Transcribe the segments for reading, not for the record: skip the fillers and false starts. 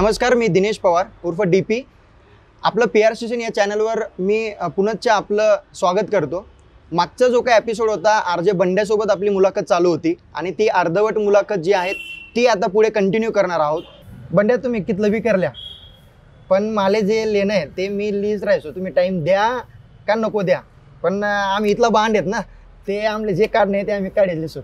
नमस्कार, मी दिनेश पवार उर्फ डीपी. आपलं PR स्टेशन या चॅनलवर मी पुनश्च आपलं स्वागत करतो. मागचा जो काही एपिसोड होता RJ बंड्यासोबत आपली मुलाखत चालू होती आणि ती अर्धवट मुलाखत जी आहे ती आता पुढे कंटिन्यू करणार आहोत. बंड्या, तुम्ही कितलं करल्या, पण मला जे लिहिणं आहे ते मी लिहित राहायचो. तुम्ही टाईम द्या का नको द्या, पण आम्ही इथला बांड आहेत ना, ते आमले जे काढणे ते आम्ही काढेल. सो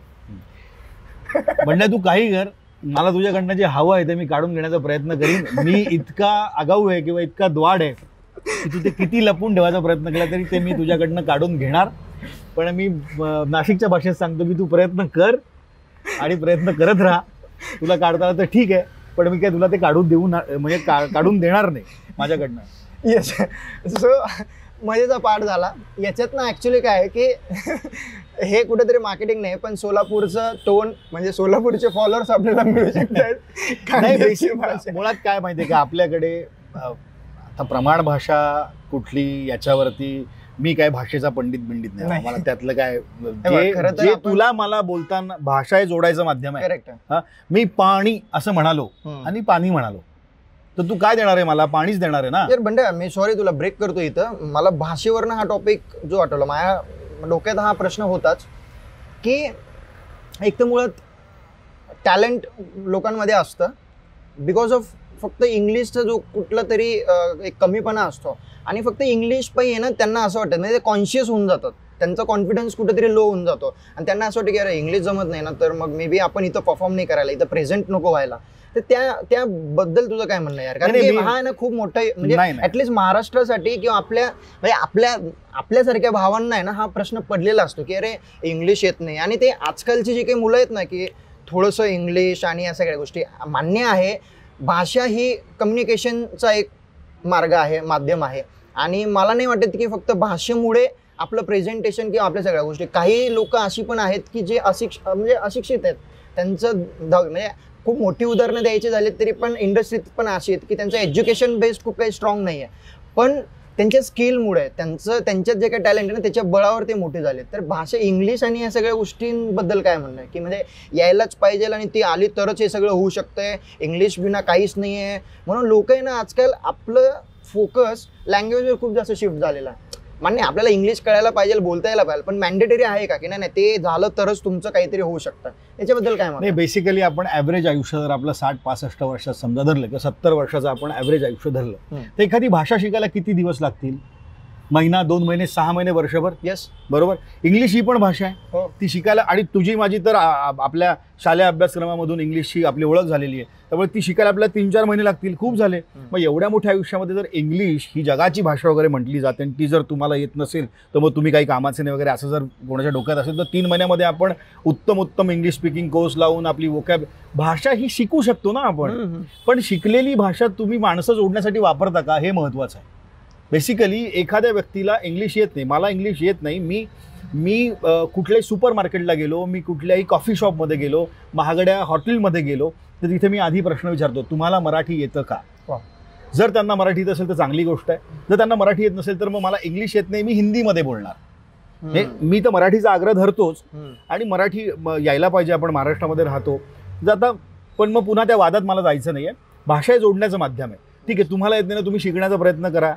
बंड्या, तू काही कर, मला तुझ्याकडनं जे हवं आहे ते मी काढून घेण्याचा प्रयत्न करीन. मी इतका आगाऊ आहे किंवा इतका द्वाड आहे की तू ते किती लपून ठेवायचा प्रयत्न केला तरी ते मी तुझ्याकडनं काढून घेणार. पण मी नाशिकच्या भाषेत सांगतो की तू प्रयत्न कर आणि प्रयत्न करत राहा. तुला काढता आलं तर ठीक आहे, पण मी काय तुला ते काढून देऊ म्हणजे काढून देणार नाही माझ्याकडनं. येस. सो मजेचा पार्ट झाला. याच्यात ना ॲक्च्युली काय आहे की हे कुठेतरी मार्केटिंग नाही, पण सोलापूरचं टोन म्हणजे सोलापूरचे फॉलोअर्स आपल्याला मिळू शकतात. मुळात काय माहिती आहे का, आपल्याकडे आता प्रमाण भाषा कुठली याच्यावरती मी काय भाषेचा पंडित नाही. मला त्यातलं काय जे तुला मला बोलताना भाषा हे जोडायचं माध्यम आहे. करेक्ट. मी पाणी असं म्हणालो आणि पाणी म्हणालो तर तू काय देणार आहे, मला पाणीच देणार आहे ना. बंड्या, मी सॉरी तुला ब्रेक करतो इथं. मला भाषेवरनं हा टॉपिक जो आठवला, माझ्या डोक्यात हा प्रश्न होताच की एक तर मुळात टॅलेंट लोकांमध्ये असतं बिकॉज ऑफ फक्त इंग्लिशचा जो कुठला तरी एक कमीपणा असतो आणि फक्त इंग्लिश पण आहे ना, त्यांना असं वाटतं म्हणजे ते कॉन्शियस होऊन जातात, त्यांचा कॉन्फिडन्स कुठेतरी लो होऊन जातो आणि त्यांना असं वाटतं की अरे इंग्लिश जमत नाही ना, तर मग मे बी आपण इथं परफॉर्म नाही करायला, इथं प्रेझेंट नको व्हायला. तर त्याबद्दल तुझं काय म्हणणं यार? कारण की हा आहे ना खूप मोठा म्हणजे ऍटलीस्ट महाराष्ट्रासाठी किंवा आपल्यासारख्या भावांना आहे ना हा प्रश्न पडलेला असतो की अरे इंग्लिश येत नाही. आणि ते आजकालची जी काही मुलं आहेत ना की थोडंसं इंग्लिश आणि या सगळ्या गोष्टी मान्य आहे. भाषा ही कम्युनिकेशनचा एक मार्ग आहे, माध्यम आहे आणि मला नाही वाटत की फक्त भाषेमुळे आपलं प्रेझेंटेशन किंवा आपल्या सगळ्या गोष्टी. काही लोक अशी पण आहेत की जे अशिक्षित आहेत, त्यांचं म्हणजे खूप मोठी उदाहरणं द्यायची झाली तरी पण इंडस्ट्रीत पण अशी आहेत की त्यांचं एज्युकेशन बेस्ड खूप काही स्ट्रॉंग नाही आहे, पण त्यांच्या स्किलमुळे त्यांच्यात जे काही टॅलेंट आहे ना त्याच्या बळावर ते मोठे झाले. तर भाषा इंग्लिश आणि या सगळ्या गोष्टींबद्दल काय म्हणणं आहे की म्हणजे यायलाच पाहिजे आणि ती आली तरच हे सगळं होऊ शकतंय, इंग्लिश बिना काहीच नाही आहे. म्हणून लोक आहे ना आजकाल आपलं फोकस लँग्वेजवर खूप जास्त शिफ्ट झालेला आहे. मान्य आपल्याला इंग्लिश कळायला पाहिजे, बोलता यायला पाहिजे, पण मॅन्डेटरी आहे का की नाही ते झालं तरच तुमचं काहीतरी होऊ शकतं, याच्याबद्दल काय म्हणणं? नाही, बेसिकली आपण ॲव्हरेज आयुष्य जर आपलं 60-65 वर्षात समजा धरलं किंवा 70 वर्षाचं आपण ॲव्हरेज आयुष्य धरलं तर एखादी भाषा शिकायला किती दिवस लागतील? महिना, 2 महिने, 6 महिने, वर्षभर. येस, बरोबर. इंग्लिश ही पण भाषा आहे, ती शिकायला आणि तुझी माझी तर आपल्या शालेय अभ्यासक्रमामधून इंग्लिशची आपली ओळख झालेली आहे, त्यामुळे ती शिकायला आपल्याला 3-4 महिने लागतील. खूप झाले. मग एवढ्या मोठ्या आयुष्यामध्ये जर इंग्लिश ही जगाची भाषा वगैरे म्हटली जाते आणि ती जर तुम्हाला येत नसेल तर मग तुम्ही काही कामाचे नाही वगैरे असं जर कोणाच्या डोक्यात असेल तर 3 महिन्यामध्ये आपण उत्तम इंग्लिश स्पीकिंग कोर्स लावून आपली वोकॅब भाषा ही शिकू शकतो ना आपण. पण शिकलेली भाषा तुम्ही माणसं जोडण्यासाठी वापरता का, हे महत्त्वाचं आहे. बेसिकली एखाद्या व्यक्तीला इंग्लिश येत नाही, मला इंग्लिश येत नाही, मी कुठल्याही सुपर मार्केटला गेलो, मी कुठल्याही कॉफी शॉपमध्ये गेलो, महागड्या हॉटेलमध्ये गेलो तर तिथे मी आधी प्रश्न विचारतो, तुम्हाला मराठी येतं का? जर त्यांना मराठी येत असेल तर चांगली गोष्ट आहे. जर त्यांना मराठी येत नसेल तर मग मला इंग्लिश येत नाही, मी हिंदीमध्ये बोलणार. हे मी तर मराठीचा आग्रह धरतोच आणि मराठी यायला पाहिजे, आपण महाराष्ट्रामध्ये राहतो जाता. पण मग पुन्हा त्या वादात मला जायचं नाही आहे. भाषा जोडण्याचं माध्यम आहे. ठीक आहे, तुम्हाला येत नाही ना, तुम्ही शिकण्याचा प्रयत्न करा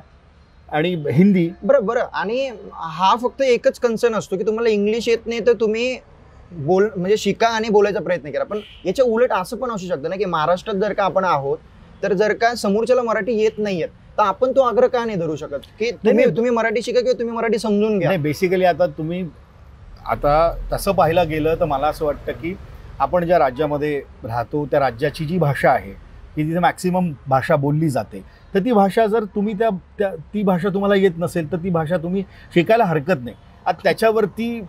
आणि हिंदी. बरं. आणि हा फक्त एकच कन्सर्न असतो की तुम्हाला इंग्लिश येत नाही तर तुम्ही म्हणजे शिका आणि बोलायचा प्रयत्न करा. पण याच्या उलट असं पण असू शकतं ना की महाराष्ट्रात जर का आपण आहोत तर जर का समोरच्याला मराठी येत नाहीये तर आपण तो आग्रह का नाही धरू शकत की तुम्ही मराठी शिका किंवा तुम्ही मराठी समजून घ्या? बेसिकली आता तसं पाहायला गेलं तर मला असं वाटतं की आपण ज्या राज्यामध्ये राहतो त्या राज्याची जी भाषा आहे की तिथे मॅक्सिमम भाषा बोलली जाते, तर ती भाषा जर तुम्ही ती भाषा तुम्हाला येत नसेल तर ती भाषा तुम्ही शिकायला हरकत नाही. आता त्याच्यावरती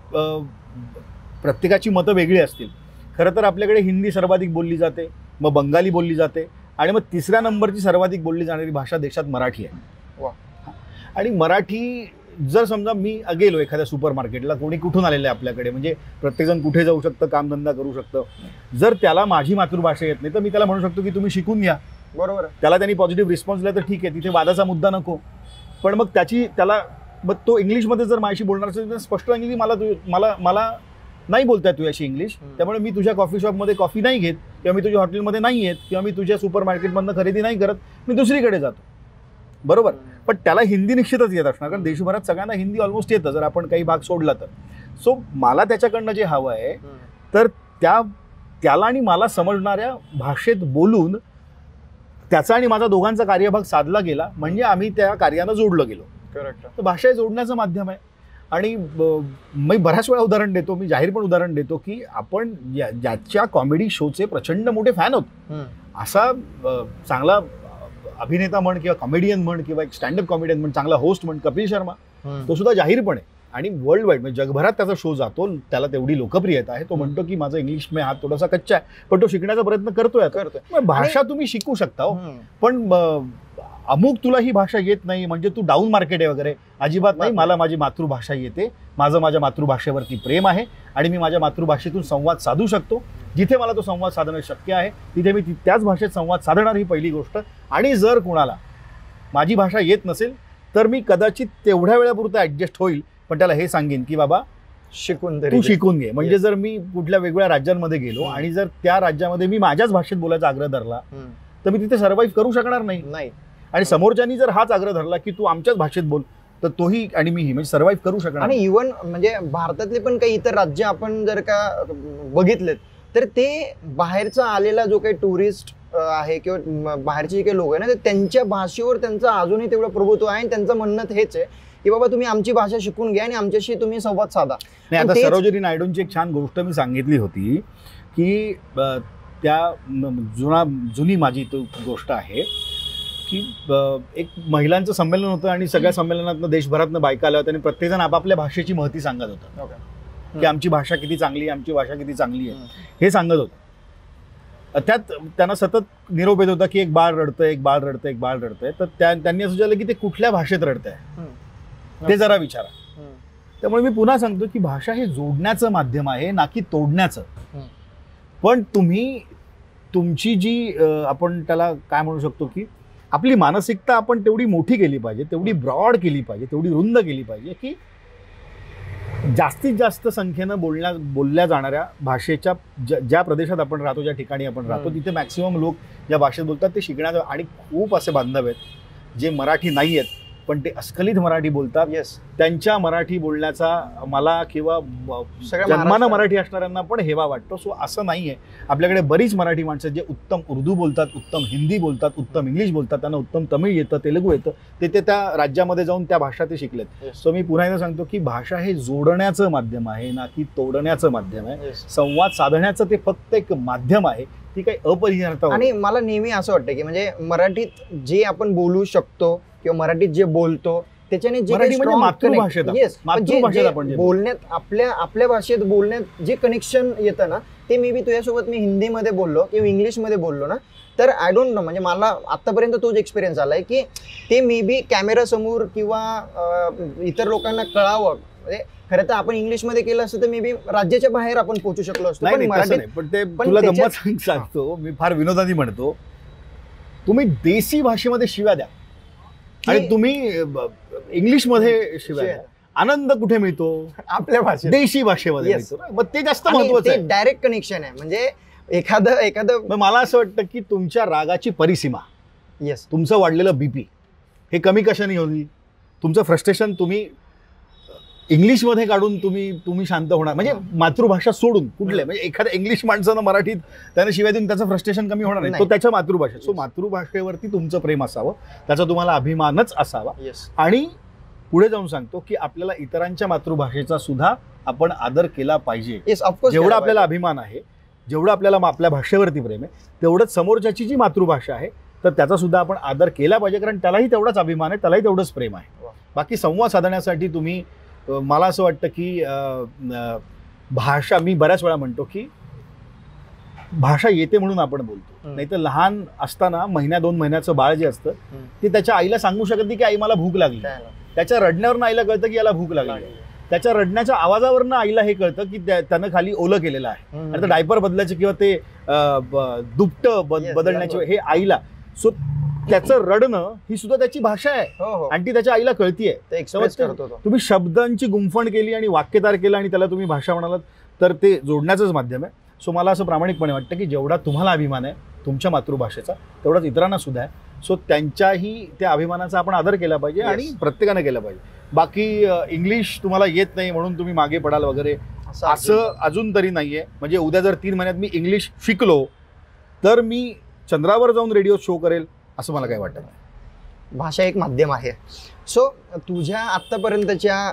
प्रत्येकाची मतं वेगळी असतील. खरं तर आपल्याकडे हिंदी सर्वाधिक बोलली जाते, मग बंगाली बोलली जाते आणि मग 3ऱ्या नंबरची सर्वाधिक बोलली जाणारी भाषा देशात मराठी आहे. आणि मराठी जर समजा मी गेलो एखाद्या सुपर मार्केटला, कोणी कुठून आलेलं आहे आपल्याकडे, म्हणजे प्रत्येकजण कुठे जाऊ शकतं, कामधंदा करू शकतं, जर त्याला माझी मातृभाषा येत नाही तर मी त्याला म्हणू शकतो की तुम्ही शिकून घ्या. बरोबर. त्याला त्यांनी पॉझिटिव्ह रिस्पॉन्स दिला तर ठीक आहे, तिथे वादाचा मुद्दा नको. पण मग मग तो इंग्लिशमध्ये जर माझ्याशी बोलणार असेल तर स्पष्ट सांगेल की मला नाही बोलताय तुझ्याशी इंग्लिश, त्यामुळे मी तुझ्या कॉफी शॉपमध्ये कॉफी नाही घेत, किंवा मी तुझ्या हॉटेलमध्ये नाही येत, किंवा मी तुझ्या सुपर मार्केटमधनं खरेदी नाही करत, मी दुसरीकडे जातो. बरोबर. पण त्याला हिंदी निश्चितच येत असणार, कारण देशभरात सगळ्यांना हिंदी ऑलमोस्ट येतं जर आपण काही भाग सोडला तर. सो मला त्याच्याकडनं जे हवं आहे तर त्याला आणि मला समजणाऱ्या भाषेत बोलून त्याचा आणि माझा दोघांचा कार्यभाग साधला गेला, म्हणजे आम्ही त्या कार्यानं जोडलं गेलो. करेक्ट. तर भाषा हे जोडण्याचं माध्यम आहे. आणि मी बऱ्याच वेळा उदाहरण देतो, मी जाहीर पण उदाहरण देतो की आपण ज्याच्या कॉमेडी शोचे प्रचंड मोठे फॅन होतो, असा चांगला अभिनेता म्हण किंवा कॉमेडियन म्हण किंवा एक स्टँडअप कॉमेडियन म्हण, चांगला होस्ट म्हण, कपिल शर्मा, तो सुद्धा जाहीरपणे आणि वर्ल्ड वाईड म्हणजे जगभरात त्याचा शो जातो, त्याला तेवढी लोकप्रियता आहे. तो म्हणतो की माझा इंग्लिश में हात थोडासा कच्चा आहे, पण तो शिकण्याचा प्रयत्न करतोय. भाषा तुम्ही शिकू शकता हो, पण अमुक तुला ही भाषा येत नाही म्हणजे तू डाऊन मार्केट आहे वगैरे अजिबात नाही. मला माझी मातृभाषा येते, माझं माझ्या मातृभाषेवरती प्रेम आहे आणि मी माझ्या मातृभाषेतून संवाद साधू शकतो. जिथे मला तो संवाद साधणं शक्य आहे तिथे मी त्याच भाषेत संवाद साधणार, ही पहिली गोष्ट. आणि जर कुणाला माझी भाषा येत नसेल तर मी कदाचित तेवढ्या वेळापुरतं ॲडजस्ट होईल, पण त्याला हे सांगेन की बाबा तू शिकून घे. म्हणजे जर मी कुठल्या वेगवेगळ्या राज्यांमध्ये गेलो आणि जर त्या राज्यामध्ये मी माझ्याच भाषेत बोलायचा आग्रह धरला तर मी तिथे सर्व्हाइव्ह करू शकणार नाही. आणि समोरच्यानी जर हाच आग्रह धरला की तू आमच्याच भाषेत बोल तर तोही आणि मीही म्हणजे सर्व्हाइव्ह करू शकणार. आणि इव्हन म्हणजे भारतातले पण काही इतर राज्य आपण जर का बघितलेत तर ते बाहेरचा आलेला जो काही टुरिस्ट आहे किंवा बाहेरचे जे काही लोक आहे ना, ते त्यांच्या भाषेवर त्यांचं अजूनही तेवढं प्रभुत्व आहे आणि त्यांचं म्हणणं हेच आहे की बाबा तुम्ही आमची भाषा शिकून घ्या आणि आमच्याशी तुम्ही संवाद साधा. नाही, आता सरोजिनी नायडूंची एक छान गोष्ट मी सांगितली होती की त्या जुनी माझी तो गोष्ट आहे की एक महिलांचं संमेलन होतं आणि सगळ्या संमेलनातनं देशभरातनं बायका आल्या होत्या आणि प्रत्येकजण आपापल्या भाषेची महती सांगत होतं की आमची भाषा किती चांगली आहे, आमची भाषा किती चांगली आहे हे सांगत होतं. त्यात त्यांना सतत निरोप येत होता की एक बाळ रडतंय, एक बाळ रडतंय, एक बाळ रडतंय. तर त्यांनी असं विचारलं की ते कुठल्या भाषेत रडतंय ते जरा विचारा. त्यामुळे मी पुन्हा सांगतो की भाषा हे जोडण्याचं माध्यम आहे ना की तोडण्याचं. पण तुम्ही तुमची जी आपण त्याला काय म्हणू शकतो की आपली मानसिकता आपण तेवढी मोठी केली पाहिजे, तेवढी ब्रॉड केली पाहिजे, तेवढी रुंद केली पाहिजे की जास्तीत जास्त संख्येनं बोलल्या जाणाऱ्या भाषेच्या ज्या प्रदेशात आपण राहतो, ज्या ठिकाणी आपण राहतो तिथे मॅक्सिमम लोक ज्या भाषेत बोलतात ते शिकण्याचं. आणि खूप असे बांधव आहेत जे मराठी नाही आहेत पण ते अस्खलित मराठी बोलतात. त्यांच्या मराठी बोलण्याचा मला किंवा जन्मानं मराठी असणाऱ्यांना पण हेवा वाटतो. सो असं नाही आहे. आपल्याकडे बरीच मराठी माणसं जे उत्तम उर्दू बोलतात, उत्तम हिंदी बोलतात, उत्तम इंग्लिश बोलतात, त्यांना उत्तम तमिळ येतं, तेलुगू येतं, ते त्या राज्यामध्ये जाऊन त्या भाषा ते शिकलेत. सो मी पुन्हा एकदा सांगतो की भाषा हे जोडण्याचं माध्यम आहे ना की तोडण्याचं माध्यम आहे. संवाद साधण्याचं ते फक्त एक माध्यम आहे, ती काही अपरिहार्यता. आणि मला नेहमी असं वाटतं की म्हणजे मराठीत जे आपण बोलू शकतो किंवा मराठीत जे बोलतो त्याच्याने जे मातृभाषेत आपण बोलण्यात आपल्या भाषेत बोलण्यात जे कनेक्शन येतं ना ते मे बी तुझ्यासोबत मी हिंदीमध्ये बोललो किंवा इंग्लिशमध्ये बोललो ना तर आय डोंट नो, म्हणजे मला आतापर्यंत तोच एक्सपिरियन्स आलाय की ते मे बी कॅमेरा समोर किंवा इतर लोकांना कळावं. म्हणजे खरं तर आपण इंग्लिशमध्ये केलं असतं तर मे बी राज्याच्या बाहेर आपण पोहोचू शकलो असतो. पण ते तुला गंमत सांगतो, मी फार विनोदाने म्हणतो, तुम्ही देसी भाषेमध्ये शिव्या द्या आणि तुम्ही इंग्लिशमध्ये शिवाय आनंद कुठे मिळतो? आपल्या भाषेत, देशी भाषेमध्ये मिळतो. मग ते जास्त महत्वाचं आहे. डायरेक्ट कनेक्शन आहे. म्हणजे एखादं मला असं वाटतं की तुमच्या रागाची परिसीमा, तुमचं वाढलेलं बीपी हे कमी कशाने होईल? तुमचं फ्रस्ट्रेशन तुम्ही इंग्लिशमध्ये काढून तुम्ही शांत होणार. म्हणजे मातृभाषा सोडून कुठले, म्हणजे एखाद्या इंग्लिश माणसानं मराठीत त्यानं शिवाय देऊन त्याचं फ्रस्ट्रेशन कमी होणार नाही. तो त्याच्या मातृभाषेत. सो मातृभाषेवरती तुमचं प्रेम असावं, त्याचा तुम्हाला अभिमानच असावा. आणि पुढे जाऊन सांगतो की आपल्याला इतरांच्या मातृभाषेचा सुद्धा आपण आदर केला पाहिजे. जेवढा आपल्याला अभिमान आहे, जेवढं आपल्याला आपल्या भाषेवरती प्रेम आहे, तेवढंच समोरच्याची जी मातृभाषा आहे तर त्याचा सुद्धा आपण आदर केला पाहिजे, कारण त्यालाही तेवढाच अभिमान आहे, त्यालाही तेवढंच प्रेम आहे. बाकी संवाद साधण्यासाठी तुम्ही, मला असं वाटतं की भाषा, मी बऱ्याच वेळा म्हणतो की भाषा येते म्हणून आपण बोलतो. नाही तर लहान असताना 1-2 महिन्याचं बाळ जे असतं ते त्याच्या आईला सांगू शकत नाही की आई मला भूक लागली. त्याच्या रडण्यावरनं आईला कळतं की याला भूक लागली. त्याच्या रडण्याच्या आवाजावरनं आईला हे कळतं की त्यानं खाली ओलं केलेलं आहे आणि ते डायपर बदलायचे किंवा ते दुपटं बदलण्याचे हे आईला. सो त्याचं रडणं ही सुद्धा त्याची भाषा आहे आणि ती त्याच्या आईला कळतीये. तुम्ही शब्दांची गुंफण केली आणि वाक्य तयार केलं आणि त्याला तुम्ही भाषा म्हणालात तर ते जोडण्याचंच माध्यम आहे. सो मला असं प्रामाणिकपणे वाटतं की जेवढा तुम्हाला अभिमान आहे तुमच्या मातृभाषेचा तेवढाच इतरांना सुद्धा आहे. सो त्यांच्याही त्या अभिमानाचा आपण आदर केला पाहिजे आणि प्रत्येकाने केला पाहिजे. बाकी इंग्लिश तुम्हाला येत नाही म्हणून तुम्ही मागे पडाल वगैरे असं अजून तरी नाही आहे. म्हणजे उद्या जर 3 महिन्यात मी इंग्लिश शिकलो तर मी चंद्रावर जाऊन रेडिओ शो करेल असं मला काही वाटत नाही. भाषा एक माध्यम आहे. सो तुझ्या आत्तापर्यंतच्या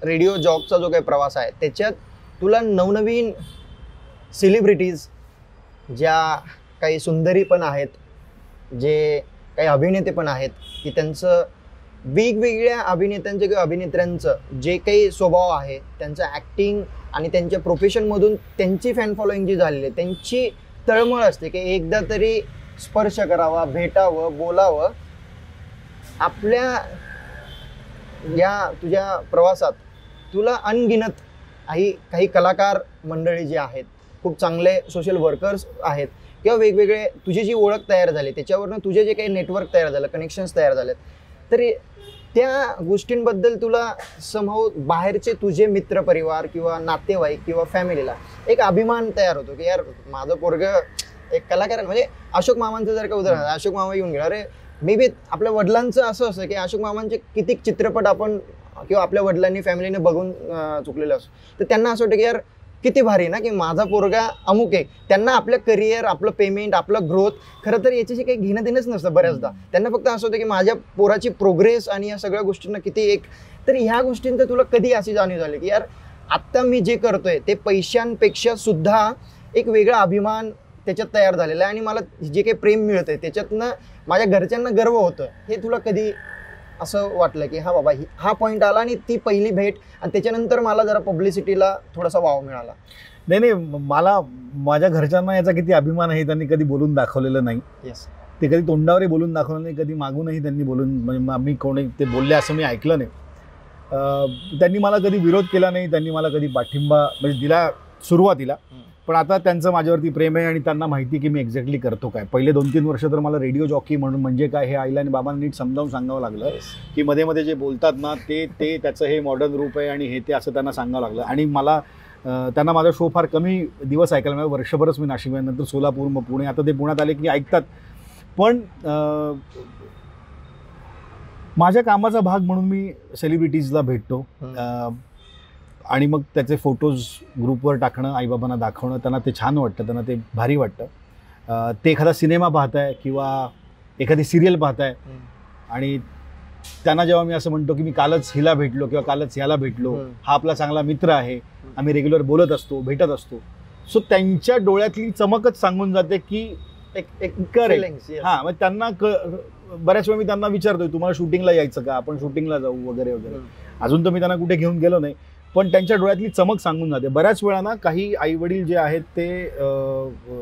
रेडिओ जॉबचा जो काही प्रवास आहे त्याच्यात तुला नवनवीन सेलिब्रिटीज, ज्या काही सुंदरी पण आहेत, जे काही अभिनेते पण आहेत, की त्यांचं वेगवेगळ्या अभिनेत्यांचं किंवा अभिनेत्र्यांचं जे काही स्वभाव आहे, त्यांचं ॲक्टिंग आणि त्यांच्या प्रोफेशनमधून त्यांची फॅन फॉलोईंग जी झालेली आहे त्यांची तळमळ असते की एकदा तरी स्पर्श करावा, भेटावं, बोलावं. आपल्या या तुझ्या प्रवासात तुला अनगिनत काही कलाकार मंडळी जी आहेत, खूप चांगले सोशल वर्कर्स आहेत किंवा वेगवेगळे तुझी जी ओळख तयार झाली त्याच्यावरनं तुझे जे काही नेटवर्क तयार झालं, कनेक्शन्स तयार झालेत, तर त्या गोष्टींबद्दल तुला समहाऊ बाहेरचे तुझे मित्रपरिवार किंवा नातेवाईक किंवा फॅमिलीला एक अभिमान तयार होतो की यार माझं पोरगं एक कलाकार. म्हणजे अशोक मामांचं जर का उदाहरण, अशोक मामा येऊन गेला, अरे मे बी आपल्या वडिलांचं असं असं की अशोक मामांचे किती चित्रपट आपण किंवा आपल्या वडिलांनी फॅमिलीने बघून चुकलेलं असो, तर त्यांना असं वाटतं की यार किती भारी ना की माझा पोरगा अमुक आहे. त्यांना आपलं करिअर, आपलं पेमेंट, आपलं ग्रोथ खरं तर याच्याशी काही घेणं देणंच नसतं बऱ्याचदा. त्यांना फक्त असं होतं की माझ्या पोराची प्रोग्रेस आणि या सगळ्या गोष्टींना किती एक. तर ह्या गोष्टींचं तुला कधी अशी जाणीव झाली की यार आत्ता मी जे करतोय ते पैशांपेक्षा सुद्धा एक वेगळा अभिमान त्याच्यात तयार झालेला आहे आणि मला जे काही प्रेम मिळतंय त्याच्यातनं माझ्या घरच्यांना गर्व होतं, हे तुला कधी असं वाटलं की हा बाबा हा पॉईंट आला आणि ती पहिली भेट आणि त्याच्यानंतर मला जरा पब्लिसिटीला थोडासा वाव मिळाला? नाही, मला माझ्या घरच्यांना याचा किती अभिमान आहे त्यांनी कधी बोलून दाखवलेलं नाही. येस, ते कधी तोंडावरही बोलून दाखवलं नाही, कधी मागूनही त्यांनी बोलून, म्हणजे मी कोणी ते बोलले असं मी ऐकलं नाही. त्यांनी मला कधी विरोध केला नाही, त्यांनी मला कधी पाठिंबा म्हणजे दिला सुरुवातीला. पण आता त्यांचं माझ्यावरती प्रेम आहे आणि त्यांना माहिती की मी एक्झॅक्टली करतो काय. पहिले 2-3 वर्ष तर मला रेडिओ जॉकी म्हणून म्हणजे काय हे आईला आणि बाबांना नीट समजावून सांगावं लागलं की मध्ये मध्ये जे बोलतात ना ते त्याचं हे मॉडर्न रूप आहे आणि हे ते असं त्यांना सांगावं लागलं. आणि मला त्यांना माझा शो फार कमी दिवस ऐकायला मिळाला. वर्षभरच मी नाशिक, नंतर सोलापूर, मग पुणे. आता ते पुण्यात आले की ऐकतात. पण माझ्या कामाचा भाग म्हणून मी सेलिब्रिटीजला भेटतो आणि मग त्याचे फोटोज ग्रुपवर टाकणं, आईबाबांना दाखवणं, त्यांना ते छान वाटतं, त्यांना ते भारी वाटतं. ते एखादा सिनेमा पाहत आहे किंवा एखादी सिरियल पाहत आहे आणि त्यांना जेव्हा मी असं म्हणतो की मी कालच हिला भेटलो किंवा कालच ह्याला भेटलो, हा आपला चांगला मित्र आहे, आम्ही रेग्युलर बोलत असतो, भेटत असतो. सो त्यांच्या डोळ्यातली चमकच सांगून जाते की एक करेक्ट. हां, मग त्यांना बऱ्याच वेळा मी त्यांना विचारतोय तुम्हाला शूटिंगला यायचं का, आपण शूटिंगला जाऊ वगैरे वगैरे. अजून तर मी त्यांना कुठे घेऊन गेलो नाही, पण त्यांच्या डोळ्यातली चमक सांगून जाते. बऱ्याच वेळा ना काही आईवडील जे आहेत ते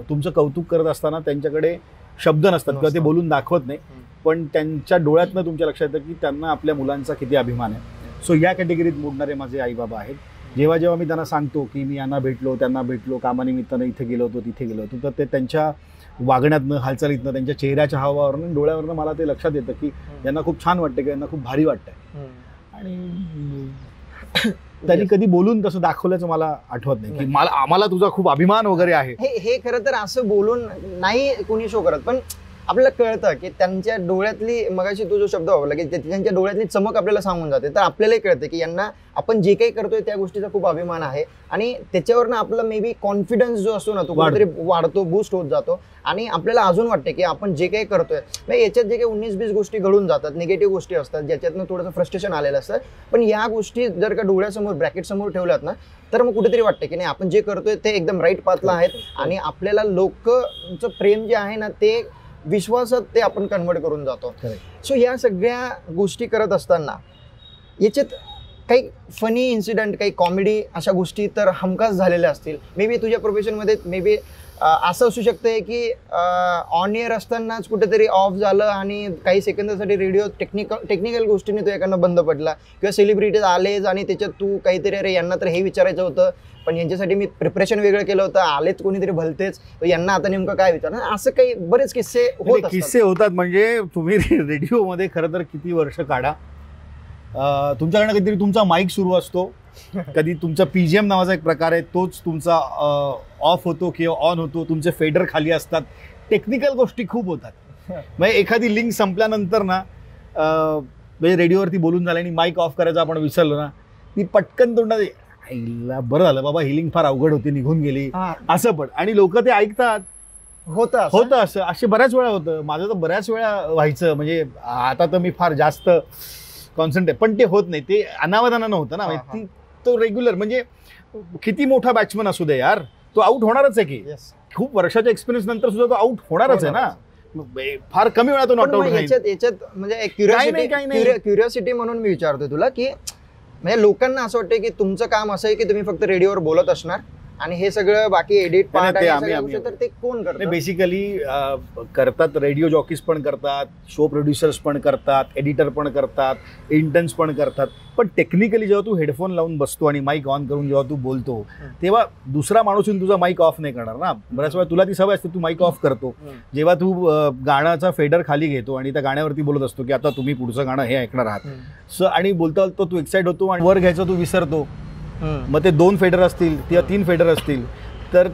तुमचं कौतुक करत असताना त्यांच्याकडे शब्द नसतात किंवा ते बोलून दाखवत नाही, पण त्यांच्या डोळ्यातनं तुमच्या लक्षात येतं की त्यांना आपल्या मुलांचा किती अभिमान आहे. सो या कॅटेगरीत मोडणारे माझे आईबाबा आहेत. जेव्हा जेव्हा मी त्यांना सांगतो की मी यांना भेटलो, त्यांना भेटलो, कामानिमित्तानं इथे गेलो होतो, तिथे गेलो होतो, तर ते त्यांच्या वागण्यातनं, हालचालीतनं, त्यांच्या चेहऱ्याच्या हावावरनं, डोळ्यावरनं मला ते लक्षात येतं की यांना खूप छान वाटतं, की यांना खूप भारी वाटतंय. आणि त्यांनी कधी बोलून तसं दाखवल्याचं मला आठवत नाही की आम्हाला तुझा खूप अभिमान वगैरे आहे. हे खरं तर असं बोलून नाही कोणी शो करत, पण आपल्याला कळतं की त्यांच्या डोळ्यातली, मगाशी तू जो शब्द वापरला की त्यांच्या डोळ्यातली चमक आपल्याला सांगून जाते. तर आपल्यालाही कळतं की यांना आपण जे काही करतोय त्या गोष्टीचा खूप अभिमान आहे आणि त्याच्यावरनं आपला मे बी कॉन्फिडन्स जो असतो ना तो कुठेतरी वाढतो, बूस्ट होत जातो आणि आपल्याला अजून वाटते की आपण जे काही करतोय याच्यात जे काही 19-20 गोष्टी घडून जातात, निगेटिव्ह गोष्टी असतात ज्याच्यातनं थोडंसं फ्रस्ट्रेशन आलेलं असतं, पण या गोष्टी जर का डोळ्यासमोर ब्रॅकेट समोर ठेवल्यात ना तर मग कुठेतरी वाटतं की नाही आपण जे करतोय ते एकदम राईट पाथला आहेत आणि आपल्याला लोकचं प्रेम जे आहे ना ते विश्वासात ते आपण कन्वर्ट करून जातो. सो या सगळ्या गोष्टी करत असताना याच्यात काही फनी इन्सिडेंट, काही कॉमेडी अशा गोष्टी तर हमखास झालेल्या असतील. मे बी तुझ्या प्रोफेशनमध्ये मे बी असं असू शकतंय की ऑन एअर असतानाच कुठेतरी ऑफ झालं आणि काही सेकंदासाठी रेडिओ टेक्निकल गोष्टीने तो एखादा बंद पडला किंवा सेलिब्रिटीज आलेच आणि त्याच्यात तू काहीतरी अरे यांना तर हे विचारायचं होतं पण यांच्यासाठी मी प्रिपरेशन वेगळं केलं होतं, आलेच कोणीतरी भलतेच, यांना आता नेमकं काय विचारणार. असं काही बरेच किस्से होतात. म्हणजे तुम्ही रेडिओमध्ये खरं तर किती वर्ष काढा, तुमच्याकडनं काहीतरी तुमचा माईक सुरू असतो कधी तुमचा PGM नावाचा एक प्रकार आहे, तोच तुमचा ऑफ होतो किंवा ऑन होतो, तुमचे फेडर खाली असतात, टेक्निकल गोष्टी खूप होतात. म्हणजे एखादी लिंक संपल्यानंतर ना म्हणजे रेडिओवरती बोलून झालं आणि माईक ऑफ करायचं आपण विसरलो ना, ती पटकन तोंडात आईला बरं झालं बाबा, ही लिंक फार अवघड होती, निघून गेली असं. पण आणि लोक ते ऐकतात, होतं असं, असे बऱ्याच वेळा होतं. माझं तर बऱ्याच वेळा व्हायचं. म्हणजे आता तर मी फार जास्त कॉन्सन्ट्रेट, पण ते होत नाही, ते अनावधानानं होतं ना. ती तो रेग्युलर, म्हणजे किती मोठा बॅट्समन असू दे यार, तो आउट होणारच आहे की. खूप वर्षाच्या एक्सपिरियन्स नंतर सुद्धा तो आउट होणारच आहे ना. फार कमी वेळा तो नॉट आउट. याच्यात म्हणजे क्युरिओसिटी म्हणून मी विचारतो तुला, की म्हणजे लोकांना असं वाटतं की तुमचं काम असं आहे की तुम्ही फक्त रेडिओवर बोलत असणार आणि हे सगळं बाकी एडिट पार्ट तर ते कोण करतात? बेसिकली करतात, रेडिओ जॉकीज पण करतात, शो प्रोड्युसर्स पण करतात, एडिटर पण करतात, इंटर्न्स पण करतात. पण टेक्निकली जेव्हा तू हेडफोन लावून बसतो आणि माईक ऑन करून जेव्हा तू बोलतो, तेव्हा दुसरा माणूस येऊन तुझा माईक ऑफ नाही करणार ना. बऱ्याच वेळा तुला ती सवय असते, तू माईक ऑफ करतो जेव्हा तू गाण्याचा फेडर खाली घेतो आणि त्या गाण्यावरती बोलत असतो की आता तुम्ही पुढचं गाणं हे ऐकणार आहात. आणि बोलता बोलतो तू एक्साइट होतो आणि वर घ्यायचं तू विसरतो. मग ते 2 फेडर असतील किंवा 3 फेडर असतील, तर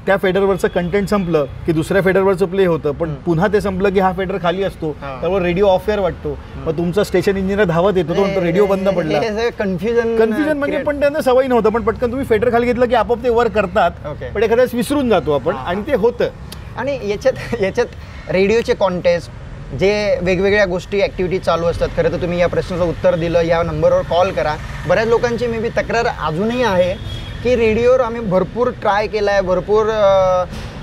त्या फेडरवरचं कंटेंट संपलं की दुसऱ्या फेडरवरचं प्ले होतं, पण पुन्हा ते संपलं की हा फेडर खाली असतो, त्यामुळे रेडिओ ऑफ एअर वाटतो. मग तुमचा स्टेशन इंजिनियर धावत येतो, तो रेडिओ बंद पडला. कन्फ्युजन म्हणजे, पण त्यांना सवय नव्हतं, पण पटकन तुम्ही फेडर खाली घेतलं की आपोआप ते वर करतात. पण एखाद्या विसरून जातो आपण आणि ते होतं. आणि याच्यात रेडिओचे कॉन्टेस्ट, जे वेगवेगळ्या गोष्टी ॲक्टिव्हिटी चालू असतात. खरं तर तुम्ही या प्रश्नाचं उत्तर दिलं, या नंबरवर कॉल करा. बऱ्याच लोकांची मे बी तक्रार अजूनही आहे की रेडिओवर आम्ही भरपूर ट्राय केला आहे, भरपूर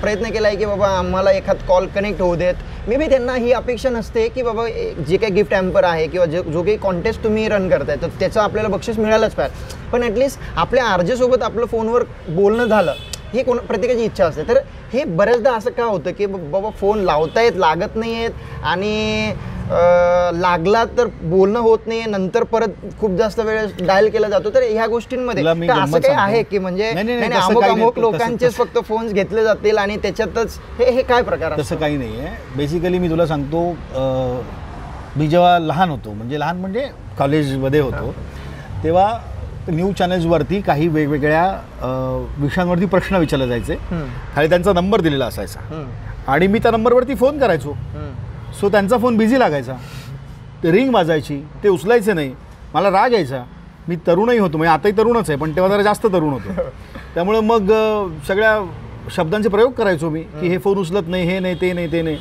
प्रयत्न केला आहे की बाबा आम्हाला एखाद कॉल कनेक्ट होऊ देत. मे बी त्यांना ही अपेक्षा नसते की बाबा जे काही गिफ्ट हॅम्पर आहे किंवा जो काही कॉन्टेस्ट तुम्ही रन करताय तर त्याचं आपल्याला बक्षीस मिळालंच पाहिजे. पण ॲटलिस्ट आपल्या आरजेसोबत आपलं फोनवर बोलणं झालं, ही प्रत्येकाची इच्छा असते. तर हे बऱ्याचदा असं का होतं की बाबा फोन लावतायत, लागत नाही आहेत आणि लागला तर बोलणं होत नाही, नंतर परत खूप जास्त वेळ डायल केला जातो. तर ह्या गोष्टींमध्ये असं काही आहे की म्हणजे अमुक लोकांचेच फक्त फोन्स घेतले जातील आणि त्याच्यातच हे काय प्रकार? तसं काही नाही आहे. बेसिकली मी तुला सांगतो, मी जेव्हा लहान होतो, म्हणजे कॉलेजमध्ये होतो, तेव्हा न्यूज चॅनल्सवरती काही वेगवेगळ्या विषयांवरती प्रश्न विचारले जायचे. खाली त्यांचा नंबर दिलेला असायचा आणि मी त्या नंबरवरती फोन करायचो. सो त्यांचा फोन बिझी लागायचा, ते रिंग वाजायची, ते उचलायचे नाही. मला राग यायचा. मी तरुणही होतो, म्हणजे आताही तरुणच आहे, पण तेव्हा जरा जास्त तरुण होतो. त्यामुळे मग सगळ्या शब्दांचे प्रयोग करायचो मी की हे फोन उचलत नाही, हे नाही, ते नाही, ते नाही.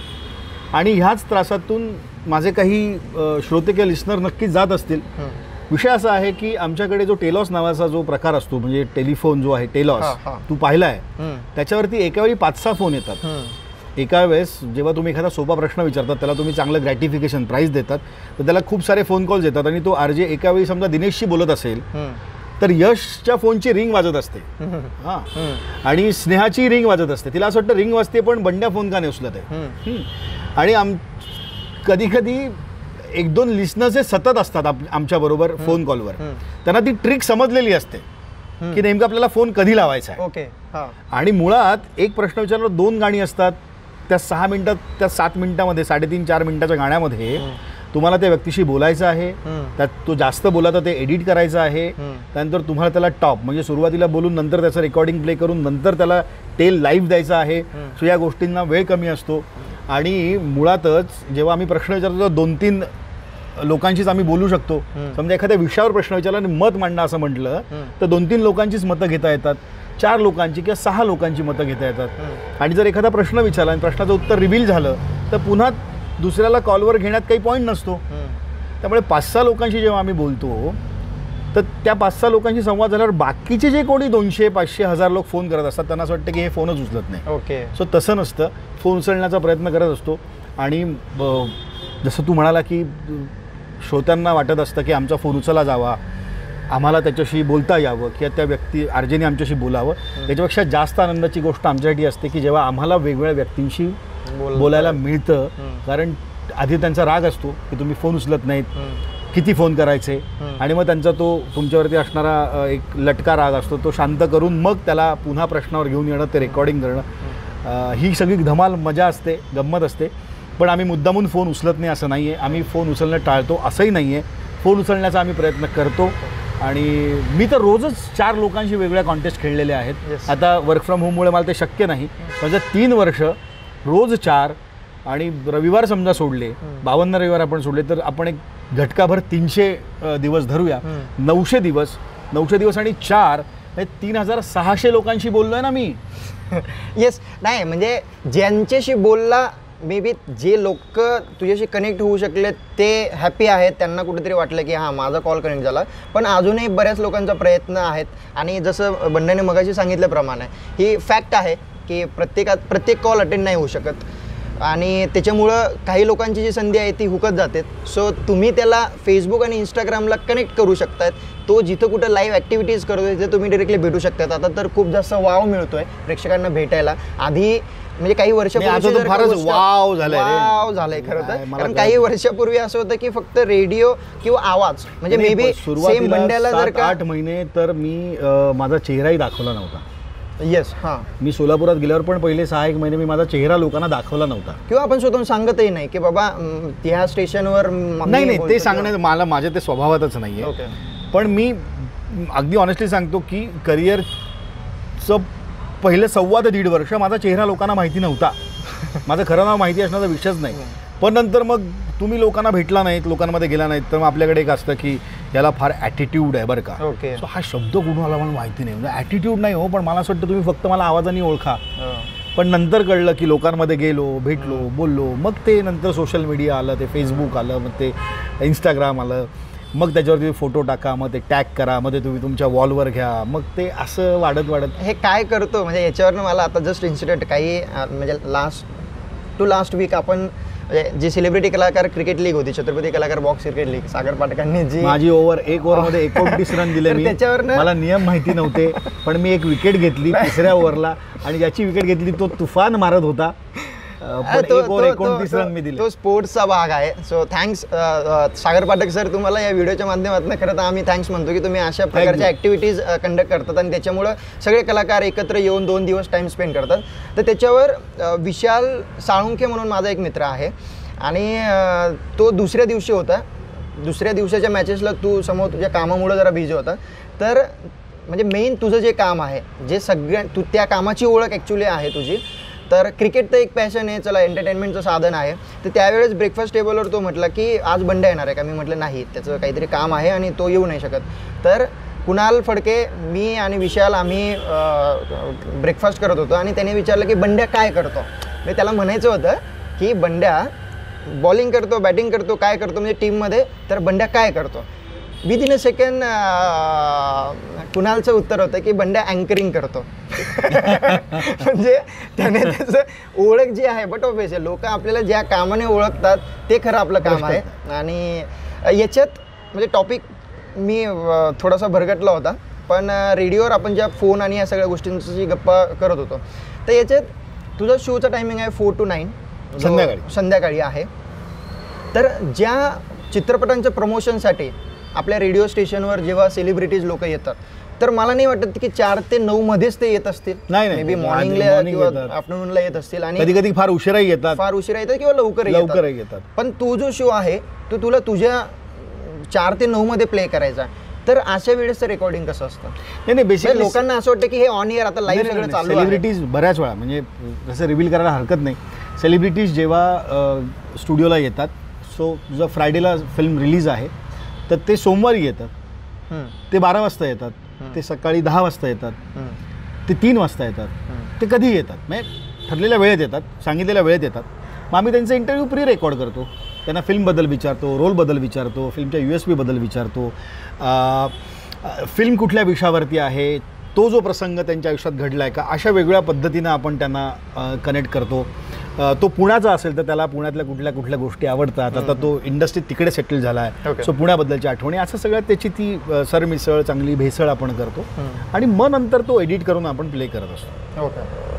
आणि ह्याच त्रासातून माझे काही श्रोते किंवा लिस्नर नक्कीच जात असतील. विषय असा आहे की आमच्याकडे जो टेलॉस नावाचा जो प्रकार असतो, म्हणजे टेलिफोन जो आहे टेलॉस, तू पाहिला आहे, त्याच्यावरती एका वेळी 5-6 फोन येतात. एका वेळेस जेव्हा तुम्ही एखादा सोपा प्रश्न विचारतात, त्याला तुम्ही चांगलं ग्रॅटिफिकेशन प्राईज देतात, तर त्याला खूप सारे फोन कॉल्स येतात. आणि तो आरजे एका वेळी समजा दिनेशशी बोलत असेल तर यशच्या फोनची रिंग वाजत असते, हां, आणि स्नेहाची रिंग वाजत असते. तिला असं वाटतं रिंग वाजते पण बंड्या फोन का नाही उचलत आहे. आणि कधी कधी 1-2 लिस्नर्स हे सतत असतात आमच्याबरोबर फोन कॉलवर. त्यांना ती ट्रिक समजलेली असते की नेमकं आपल्याला फोन कधी लावायचा आहे. आणि मुळात एक प्रश्न विचारला, 2 गाणी असतात, त्या 6 मिनिटात, त्या 7 मिनिटामध्ये, 3.5-4 मिनिटाच्या गाण्यामध्ये तुम्हाला त्या व्यक्तीशी बोलायचं आहे. त्यात तो जास्त बोला तर ते एडिट करायचं आहे. त्यानंतर तुम्हाला त्याला टॉप म्हणजे सुरुवातीला बोलून नंतर त्याचं रेकॉर्डिंग प्ले करून नंतर त्याला टेल लाईव्ह द्यायचं आहे. सो या गोष्टींना वेळ कमी असतो. आणि मुळातच जेव्हा आम्ही प्रश्न विचारतो तेव्हा 2-3 लोकांचीच आम्ही बोलू शकतो. समजा एखाद्या विषयावर प्रश्न विचारला आणि मत मांडणं असं म्हटलं तर 2-3 लोकांचीच मतं घेता येतात, 4 लोकांची किंवा 6 लोकांची मतं घेता येतात. आणि जर एखादा प्रश्न विचारला आणि प्रश्नाचं उत्तर रिव्हील झालं तर पुन्हा दुसऱ्याला कॉलवर घेण्यात काही पॉईंट नसतो. त्यामुळे 5-6 लोकांशी जेव्हा आम्ही बोलतो तर त्या 5-6 लोकांशी संवाद झाल्यावर बाकीचे जे कोणी 200-500-1000 लोक फोन करत असतात त्यांना असं वाटतं की हे फोनच उचलत नाही. सो तसं नसतं, फोन उचलण्याचा प्रयत्न करत असतो. आणि जसं तू म्हणाला की श्रोत्यांना वाटत असतं की आमचा फोन उचलला जावा, आम्हाला त्याच्याशी बोलता यावं किंवा त्या व्यक्ती आरजेने आमच्याशी बोलावं. त्याच्यापेक्षा जास्त आनंदाची गोष्ट आमच्यासाठी असते की जेव्हा आम्हाला वेगवेगळ्या व्यक्तींशी बोलायला मिळतं. कारण आधी त्यांचा राग असतो की तुम्ही फोन उचलत नाहीत, किती फोन करायचे, आणि मग त्यांचा तो तुमच्यावरती असणारा एक लटका राग असतो तो शांत करून मग त्याला पुन्हा प्रश्नावर घेऊन येणं, ते रेकॉर्डिंग करणं, ही सगळी धमाल मजा असते, गंमत असते. पण आम्ही मुद्दामून फोन उचलत नाही असं नाही आहे, आम्ही फोन उचलणं टाळतो असंही नाही आहे. फोन उचलण्याचा आम्ही प्रयत्न करतो. आणि मी तर रोजच 4 लोकांशी वेगळ्या कॉन्टेस्ट खेळलेले आहेत. Yes. आता वर्क फ्रॉम होममुळे मला ते शक्य नाही, पण जर 3 वर्ष रोज 4 आणि रविवार समजा सोडले, 52 रविवार आपण सोडले, तर आपण एक घटकाभर 300 दिवस धरूया. 900 दिवस आणि 4 3600 लोकांशी बोललोय ना मी. येस, नाही म्हणजे ज्यांच्याशी बोलला, मे बी जे लोक तुझ्याशी कनेक्ट होऊ शकले ते हॅपी आहेत, त्यांना कुठेतरी वाटलं की हां माझा कॉल कनेक्ट झाला. पण अजूनही बऱ्याच लोकांचा प्रयत्न आहेत. आणि जसं बंड्याने मगाशी सांगितल्याप्रमाणे ही फॅक्ट आहे की प्रत्येक कॉल अटेंड नाही होऊ शकत, आणि त्याच्यामुळं काही लोकांची जी संधी आहे ती हुकत जाते. सो तुम्ही त्याला फेसबुक आणि इंस्टाग्रामला कनेक्ट करू शकतात. तो जिथं कुठं लाईव्ह ॲक्टिव्हिटीज करतोय तिथे तुम्ही डायरेक्टली भेटू शकतात. आता तर खूप जास्त वाव मिळतोय प्रेक्षकांना भेटायला. आधी म्हणजे काही वर्षापूर्वी वाव झालंय खरं तर, कारण काही वर्षापूर्वी असं होतं की फक्त रेडिओ किंवा आवाज, म्हणजे मे बी सेम बंड्याला जर का 8 महिने तर मी माझा चेहराही दाखवला नव्हता. येस, हां, मी सोलापुरात गेल्यावर पण पहिले 6-1 महिने मी माझा चेहरा लोकांना दाखवला नव्हता, किंवा आपण स्वतःहून सांगतही नाही की बाबा ह्या स्टेशनवर. नाही ते सांगण्याचं मला माझ्या ते स्वभावातच नाही आहे. पण मी अगदी ऑनेस्टली सांगतो की करिअरचं पहिलं 1.25 ते 1.5 वर्ष माझा चेहरा लोकांना माहिती नव्हता. माझं खरं नाव माहिती असण्याचा विषयच नाही. पण नंतर मग तुम्ही लोकांना भेटला नाहीत, लोकांमध्ये गेला नाहीत, तर मग आपल्याकडे एक असतं की याला फार ॲटिट्यूड आहे बरं का. सो हा शब्द कुठून आला मला माहिती नाही. म्हणजे ॲटिट्यूड नाही हो, पण मला असं वाटतं तुम्ही फक्त मला आवाजाने ओळखा. पण नंतर कळलं की लोकांमध्ये गेलो, भेटलो, बोललो, मग ते नंतर सोशल मीडिया आलं, ते फेसबुक आलं, मग ते इंस्टाग्राम आलं, मग त्याच्यावर तुम्ही फोटो टाका, मग ते टॅग करा, मग ते तुम्ही तुमच्या वॉलवर घ्या, मग ते असं वाढत हे काय करतो. म्हणजे याच्यावरनं मला आता जस्ट इन्सिडेंट काही म्हणजे लास्ट वीक आपण जे सेलिब्रिटी कलाकार क्रिकेट लीग होती, छत्रपती कलाकार बॉक्स क्रिकेट लीग, सागर पाटकांनी जी माझी एक ओव्हरमध्ये 29 रन दिले मी. त्याच्यावरनं मला नियम माहिती नव्हते, पण मी एक विकेट घेतली 3ऱ्या ओव्हरला, आणि ज्याची विकेट घेतली तो तुफान मारत होता. 29 रन मी दिले. तो स्पोर्ट्सचा भाग आहे. सो थँक्स सागर पाठक सर, तुम्हाला या व्हिडिओच्या माध्यमातून खरं तर आम्ही थँक्स म्हणतो की तुम्ही अशा प्रकारच्या ॲक्टिव्हिटीज कंडक्ट करतात, आणि त्याच्यामुळं सगळे कलाकार एकत्र येऊन 2 दिवस टाईम स्पेंड करतात. तर त्याच्यावर विशाल साळुंखे म्हणून माझा एक मित्र आहे, आणि तो दुसऱ्या दिवशी होता. दुसऱ्या दिवसाच्या मॅचेसला तू समोर तुझ्या कामामुळं जरा बिझी होता. तर म्हणजे मेन तुझं जे काम आहे, जे तू त्या कामाची ओळख ॲक्च्युली आहे तुझी, तर क्रिकेट तर एक पॅशन आहे, चला एंटरटेनमेंटचं साधन आहे. तर त्यावेळेस ब्रेकफास्ट टेबलवर तो म्हटला की आज बंड्या येणार आहे का. मी म्हटलं नाही, त्याचं काहीतरी काम आहे आणि तो येऊ नाही शकत. तर कुणाल फडके, मी आणि विशाल आम्ही ब्रेकफास्ट करत होतो, आणि त्याने विचारलं की बंड्या काय करतो. म्हणजे त्याला म्हणायचं होतं की बंड्या बॉलिंग करतो, बॅटिंग करतो, काय करतो म्हणजे टीममध्ये, तर बंड्या काय करतो. विदिन अ सेकंड कुणालचं उत्तर होतं की बंड्या अँकरिंग करतो. म्हणजे त्याने त्याचं ओळख जी आहे, बट ऑब्वियसली लोक आपल्याला ज्या कामाने ओळखतात ते खरं आपलं काम आहे. आणि याच्यात म्हणजे टॉपिक मी थोडासा भरगटला होता, पण रेडिओवर आपण ज्या फोन आणि या सगळ्या गोष्टींची गप्पा करत होतो, तर याच्यात तुझा शोचा टायमिंग आहे 4 to 9 संध्याकाळी आहे. तर ज्या चित्रपटांच्या प्रमोशनसाठी आपल्या रेडिओ स्टेशनवर जेव्हा सेलिब्रिटीज लोक येतात, तर मला नाही वाटत की 4 ते 9 मध्येच ते येत असतील. नाही, मे बी मॉर्निंगला किंवा आफ्टरनूनला येत असतील, आणि कधी कधी फार उशिराही येतात किंवा लवकरही येतात. पण तो जो शो आहे तो तुला तुझ्या 4 ते 9 मध्ये प्ले करायचा, तर अशा वेळेस रेकॉर्डिंग कसं असतं. नाही, बेसिकली लोकांना असं वाटतं की हे ऑन एअर आता लाईव्ह सगळं चालू आहे. सेलिब्रिटीज बऱ्याच वेळा, म्हणजे जसं रिव्हील करायला हरकत नाही, सेलिब्रिटीज जेव्हा स्टुडिओला येतात, सो जर फ्रायडेला फिल्म रिलीज आहे तर ते सोमवारी येतात, ते 12 वाजता येतात, ते सकाळी 10 वाजता येतात, ते 3 वाजता येतात, ते कधीही येतात, म्हणजे ठरलेल्या वेळेत येतात, सांगितलेल्या वेळेत येतात. मग आम्ही त्यांचा इंटरव्ह्यू प्री रेकॉर्ड करतो, त्यांना फिल्मबद्दल विचारतो, रोलबद्दल विचारतो, फिल्मच्या USPबद्दल विचारतो, फिल्म कुठल्या विषयावरती आहे, तो जो प्रसंग त्यांच्या आयुष्यात घडला आहे का, अशा वेगवेगळ्या पद्धतीनं आपण त्यांना कनेक्ट करतो. तो पुण्याचा असेल तर त्याला पुण्यातल्या कुठल्या गोष्टी आवडतात, आता तो इंडस्ट्रीत तिकडे सेटल झाला आहे, सो पुण्याबद्दलची आठवणी, असं सगळ्यात त्याची ती सरमिसळ, चांगली भेसळ आपण करतो, आणि मग नंतर तो एडिट करून आपण प्ले करत असतो.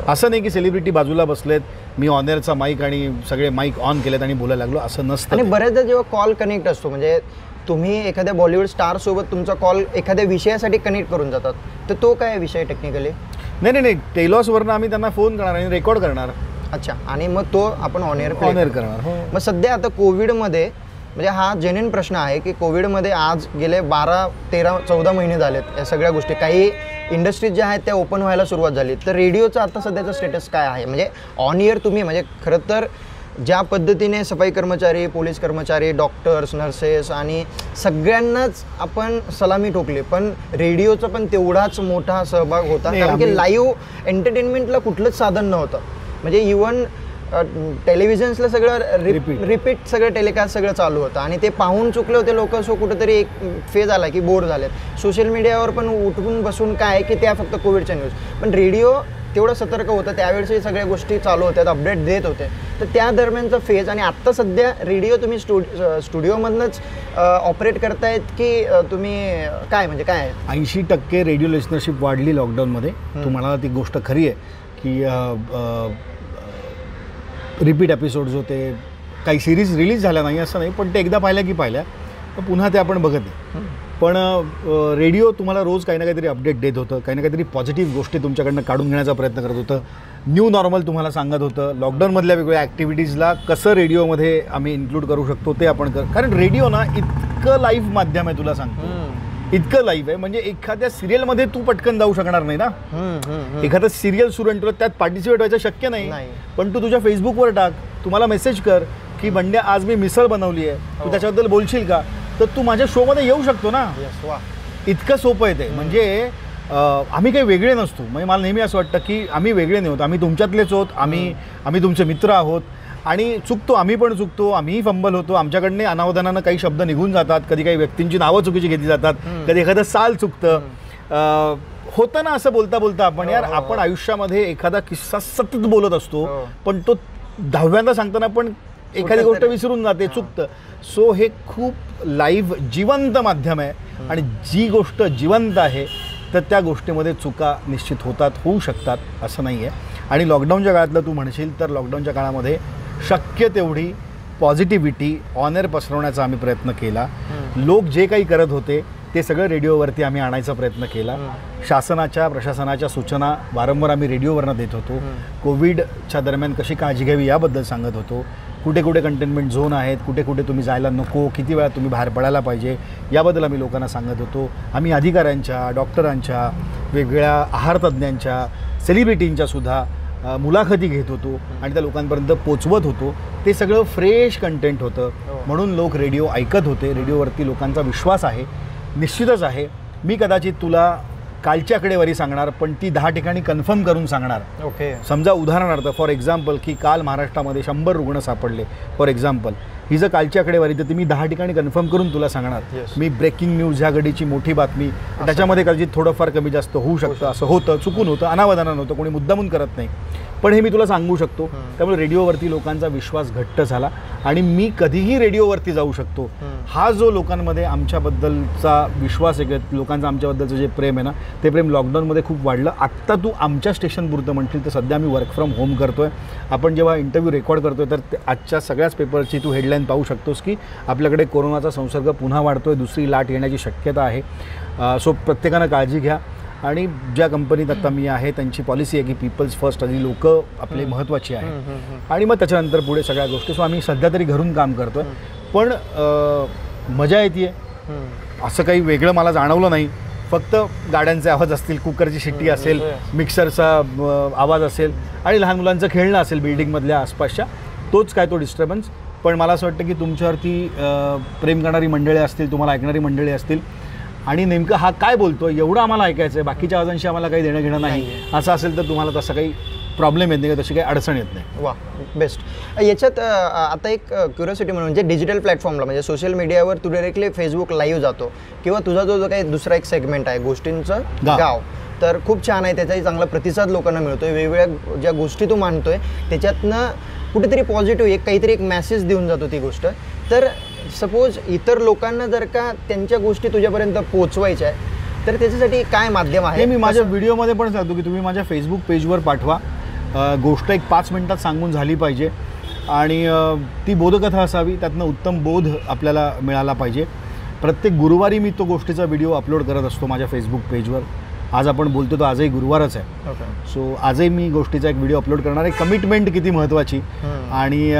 असं नाही की सेलिब्रिटी बाजूला बसलेत, मी ऑन एअरचा माईक आणि सगळे माईक ऑन केलेत आणि बोलायला लागलो, असं नसतं. आणि बऱ्याचदा जेव्हा कॉल कनेक्ट असतो, म्हणजे तुम्ही एखाद्या बॉलिवूड स्टारसोबत तुमचा कॉल एखाद्या विषयासाठी कनेक्ट करून जातात, तर तो काय विषय टेक्निकली. नाही, टेलॉसवरनं आम्ही त्यांना फोन करणार आणि रेकॉर्ड करणार. अच्छा, आणि मग तो आपण ऑन एअर करणार. मग सध्या आता कोविडमध्ये म्हणजे हा जेन्युइन प्रश्न आहे की कोविडमध्ये आज गेले 12, 13, 14 महिने झालेत या सगळ्या गोष्टी, काही इंडस्ट्रीज ज्या आहेत त्या ओपन व्हायला सुरुवात झाली, तर रेडिओचं आता सध्याचं स्टेटस काय आहे? म्हणजे ऑन इयर तुम्ही म्हणजे खरं तर ज्या पद्धतीने सफाई कर्मचारी, पोलीस कर्मचारी, डॉक्टर्स, नर्सेस आणि सगळ्यांनाच आपण सलामी ठोकली, पण रेडिओचा पण तेवढाच मोठा सहभाग होता, कारण की लाईव्ह एंटरटेनमेंटला कुठलंच साधन नव्हतं. म्हणजे इवन टेलिव्हिजन्सला सगळं रिपीट सगळं टेलिकास्ट सगळं चालू होतं आणि ते पाहून चुकले होते लोक. सो कुठेतरी एक फेज आला की बोर झालेत. सोशल मीडियावर पण उठून बसून काय की त्या फक्त कोविडच्या न्यूज, पण रेडिओ तेवढं सतर्क होतं त्यावेळेस, सगळ्या गोष्टी चालू होत्या, अपडेट देत होते. तर त्या दरम्यानचा फेज आणि आत्ता सध्या रेडिओ तुम्ही स्टुडिओमधनंच ऑपरेट करतायत की तुम्ही काय म्हणजे काय आहे? 80% रेडिओ लिस्नरशिप वाढली लॉकडाऊनमध्ये. तुम्हाला ती गोष्ट खरी आहे की रिपीट एपिसोड्स होते, काही सिरीज रिलीज झाल्या नाही असं नाही, पण ते एकदा पाहिल्या की पाहिल्या तर पुन्हा ते आपण बघत नाही. पण रेडिओ तुम्हाला रोज काही ना काहीतरी अपडेट देत होतं, काही ना काहीतरी पॉझिटिव्ह गोष्टी तुमच्याकडनं काढून घेण्याचा प्रयत्न करत होतं. न्यू नॉर्मल तुम्हाला सांगत होतं. लॉकडाऊनमधल्या वेगवेगळ्या ॲक्टिव्हिटीजला कसं रेडिओमध्ये आम्ही इन्क्लूड करू शकतो ते आपण कारण रेडिओ ना इतकं लाईव्ह माध्यम आहे, तुला सांगतो इतकं लाईव्ह आहे. म्हणजे एखाद्या सिरियलमध्ये तू पटकन जाऊ शकणार नाही ना. एखादं सिरियल सुरू आहे त्यात पार्टिसिपेट व्हायचं शक्य नाही, पण तू तुझ्या फेसबुकवर टाक, तुम्हाला मेसेज कर की बंड्या आज मी मिसळ बनवली आहे, तू त्याच्याबद्दल बोलशील का, तर तू माझ्या शोमध्ये येऊ शकतो ना. इतकं सोपं आहे ते. म्हणजे आम्ही काही वेगळे नसतो. म्हणजे मला नेहमी असं वाटतं की आम्ही वेगळे नाही होत, आम्ही तुमच्यातलेच होत, आम्ही तुमचे मित्र आहोत आणि चुकतो, आम्ही पण चुकतो, आम्हीही फंबल होतो, आमच्याकडनं अनावधानानं काही शब्द निघून जातात, कधी काही व्यक्तींची नावं चुकीची घेतली जातात, कधी एखादं साल चुकतं, होतं ना असं बोलता बोलता आपण. यार आपण आयुष्यामध्ये एखादा किस्सा सतत बोलत असतो, पण तो 10व्यांदा सांगताना पण एखादी गोष्ट विसरून जाते, चुकतं. सो हे खूप लाईव्ह जिवंत माध्यम आहे आणि जी गोष्ट जिवंत आहे तर त्या गोष्टीमध्ये चुका निश्चित होतात, होऊ शकतात, असं नाही आहे. आणि लॉकडाऊनच्या काळातलं तू म्हणशील तर लॉकडाऊनच्या काळामध्ये शक्य तेवढी पॉझिटिव्हिटी ऑन एअर पसरवण्याचा आम्ही प्रयत्न केला. लोक जे काही करत होते ते सगळं रेडिओवरती आम्ही आणायचा प्रयत्न केला. शासनाच्या प्रशासनाच्या सूचना वारंवार आम्ही रेडिओवरनं देत होतो. कोविडच्या दरम्यान कशी काळजी घ्यावी याबद्दल सांगत होतो. कुठे कुठे कंटेनमेंट झोन आहेत, कुठे कुठे तुम्ही जायला नको, किती वेळा तुम्ही बाहेर पडायला पाहिजे याबद्दल आम्ही लोकांना सांगत होतो. आम्ही अधिकाऱ्यांच्या, डॉक्टरांच्या, वेगवेगळ्या आहारतज्ज्ञांच्या, सेलिब्रिटींच्या सुद्धा मुलाखती घेत होतो आणि त्या लोकांपर्यंत पोचवत होतो. ते सगळं फ्रेश कंटेंट होतं म्हणून लोक रेडिओ ऐकत होते. रेडिओवरती लोकांचा विश्वास आहे, निश्चितच आहे. मी कदाचित तुला कालची आकडेवारी सांगणार, पण ती 10 ठिकाणी कन्फर्म करून सांगणार. ओके. समजा उदाहरणार्थ फॉर एक्झाम्पल की काल महाराष्ट्रामध्ये 100 रुग्ण सापडले फॉर एक्झाम्पल, ही जर कालची आकडेवारी तर ती मी 10 ठिकाणी कन्फर्म करून तुला सांगणार. मी ब्रेकिंग न्यूज ह्या घडीची मोठी बातमी, त्याच्यामध्ये कदाचित थोडंफार कमी जास्त होऊ शकतं, असं होतं, चुकून होतं, अनावधानानं होतं, कोणी मुद्दामून करत नाही, पण हे मी तुला सांगू शकतो. त्यामुळे रेडिओवरती लोकांचा विश्वास घट्ट झाला आणि मी कधीही रेडिओवरती जाऊ शकतो. हा जो लोकांमध्ये आमच्याबद्दलचा विश्वास आहे, लोकांचं आमच्याबद्दलचं जे प्रेम आहे ना, ते प्रेम लॉकडाऊनमध्ये खूप वाढलं. आत्ता तू आमच्या स्टेशनपुरतं म्हणशील तर सध्या आम्ही वर्क फ्रॉम होम करतो आहे. आपण जेव्हा इंटरव्ह्यू रेकॉर्ड करतो आहे तर आजच्या सगळ्याच पेपरची तू हेडलाईन पाहू शकतोस की आपल्याकडे कोरोनाचा संसर्ग पुन्हा वाढतो आहे, दुसरी लाट येण्याची शक्यता आहे. सो प्रत्येकानं काळजी घ्या. आणि ज्या कंपनीत आता मी आहे त्यांची पॉलिसी आहे की पीपल्स फर्स्ट, आधी लोक आपले महत्त्वाची आहे आणि मग त्याच्यानंतर पुढे सगळ्या गोष्टी. सो आम्ही सध्या तरी घरून काम करतो आहे, पण मजा येते आहे. असं काही वेगळं मला जाणवलं नाही. फक्त गाड्यांचे आवाज असतील, कुकरची शिट्टी असेल, मिक्सरचा आवाज असेल आणि लहान मुलांचं खेळणं असेल बिल्डिंगमधल्या आसपासच्या, तोच काय तो डिस्टर्बन्स. पण मला असं वाटतं की तुमच्यावरती प्रेम करणारी मंडळी असतील, तुम्हाला ऐकणारी मंडळी असतील आणि नेमकं हा काय बोलतो एवढं आम्हाला ऐकायचं आहे, बाकीच्या आवाजांशी आम्हाला काही देणं घेणं नाही असं असेल तर तुम्हाला तसं काही प्रॉब्लेम येत नाही, तशी काही अडचण येत नाही. वा, बेस्ट. याच्यात आता एक क्युरिओसिटी म्हणून म्हणजे डिजिटल प्लॅटफॉर्मला म्हणजे सोशल मीडियावर तू डायरेक्टली फेसबुक लाईव्ह जातो किंवा तुझा जो काही दुसरा एक सेगमेंट आहे गोष्टींचं गाव, तर खूप छान आहे, त्याचाही चांगला प्रतिसाद लोकांना मिळतोय. वेगवेगळ्या ज्या गोष्टी तू मांडतोय त्याच्यातनं कुठेतरी पॉझिटिव्ह काहीतरी एक मेसेज देऊन जातो ती गोष्ट. तर सपोज इतर लोकांना जर का त्यांच्या गोष्टी तुझ्यापर्यंत पोचवायच्या आहे तर त्याच्यासाठी काय माध्यम आहे? हे मी माझ्या व्हिडिओमध्ये पण सांगतो की तुम्ही माझ्या फेसबुक पेजवर पाठवा. गोष्ट एक 5 मिनिटात सांगून झाली पाहिजे आणि ती बोधकथा असावी, त्यातनं उत्तम बोध आपल्याला मिळाला पाहिजे. प्रत्येक गुरुवारी मी तो गोष्टीचा व्हिडिओ अपलोड करत असतो माझ्या फेसबुक पेजवर. आज आपण बोलतो तो आजही गुरुवारच आहे. सो आजही मी गोष्टीचा एक व्हिडिओ अपलोड करणार आहे. कमिटमेंट किती महत्त्वाची आणि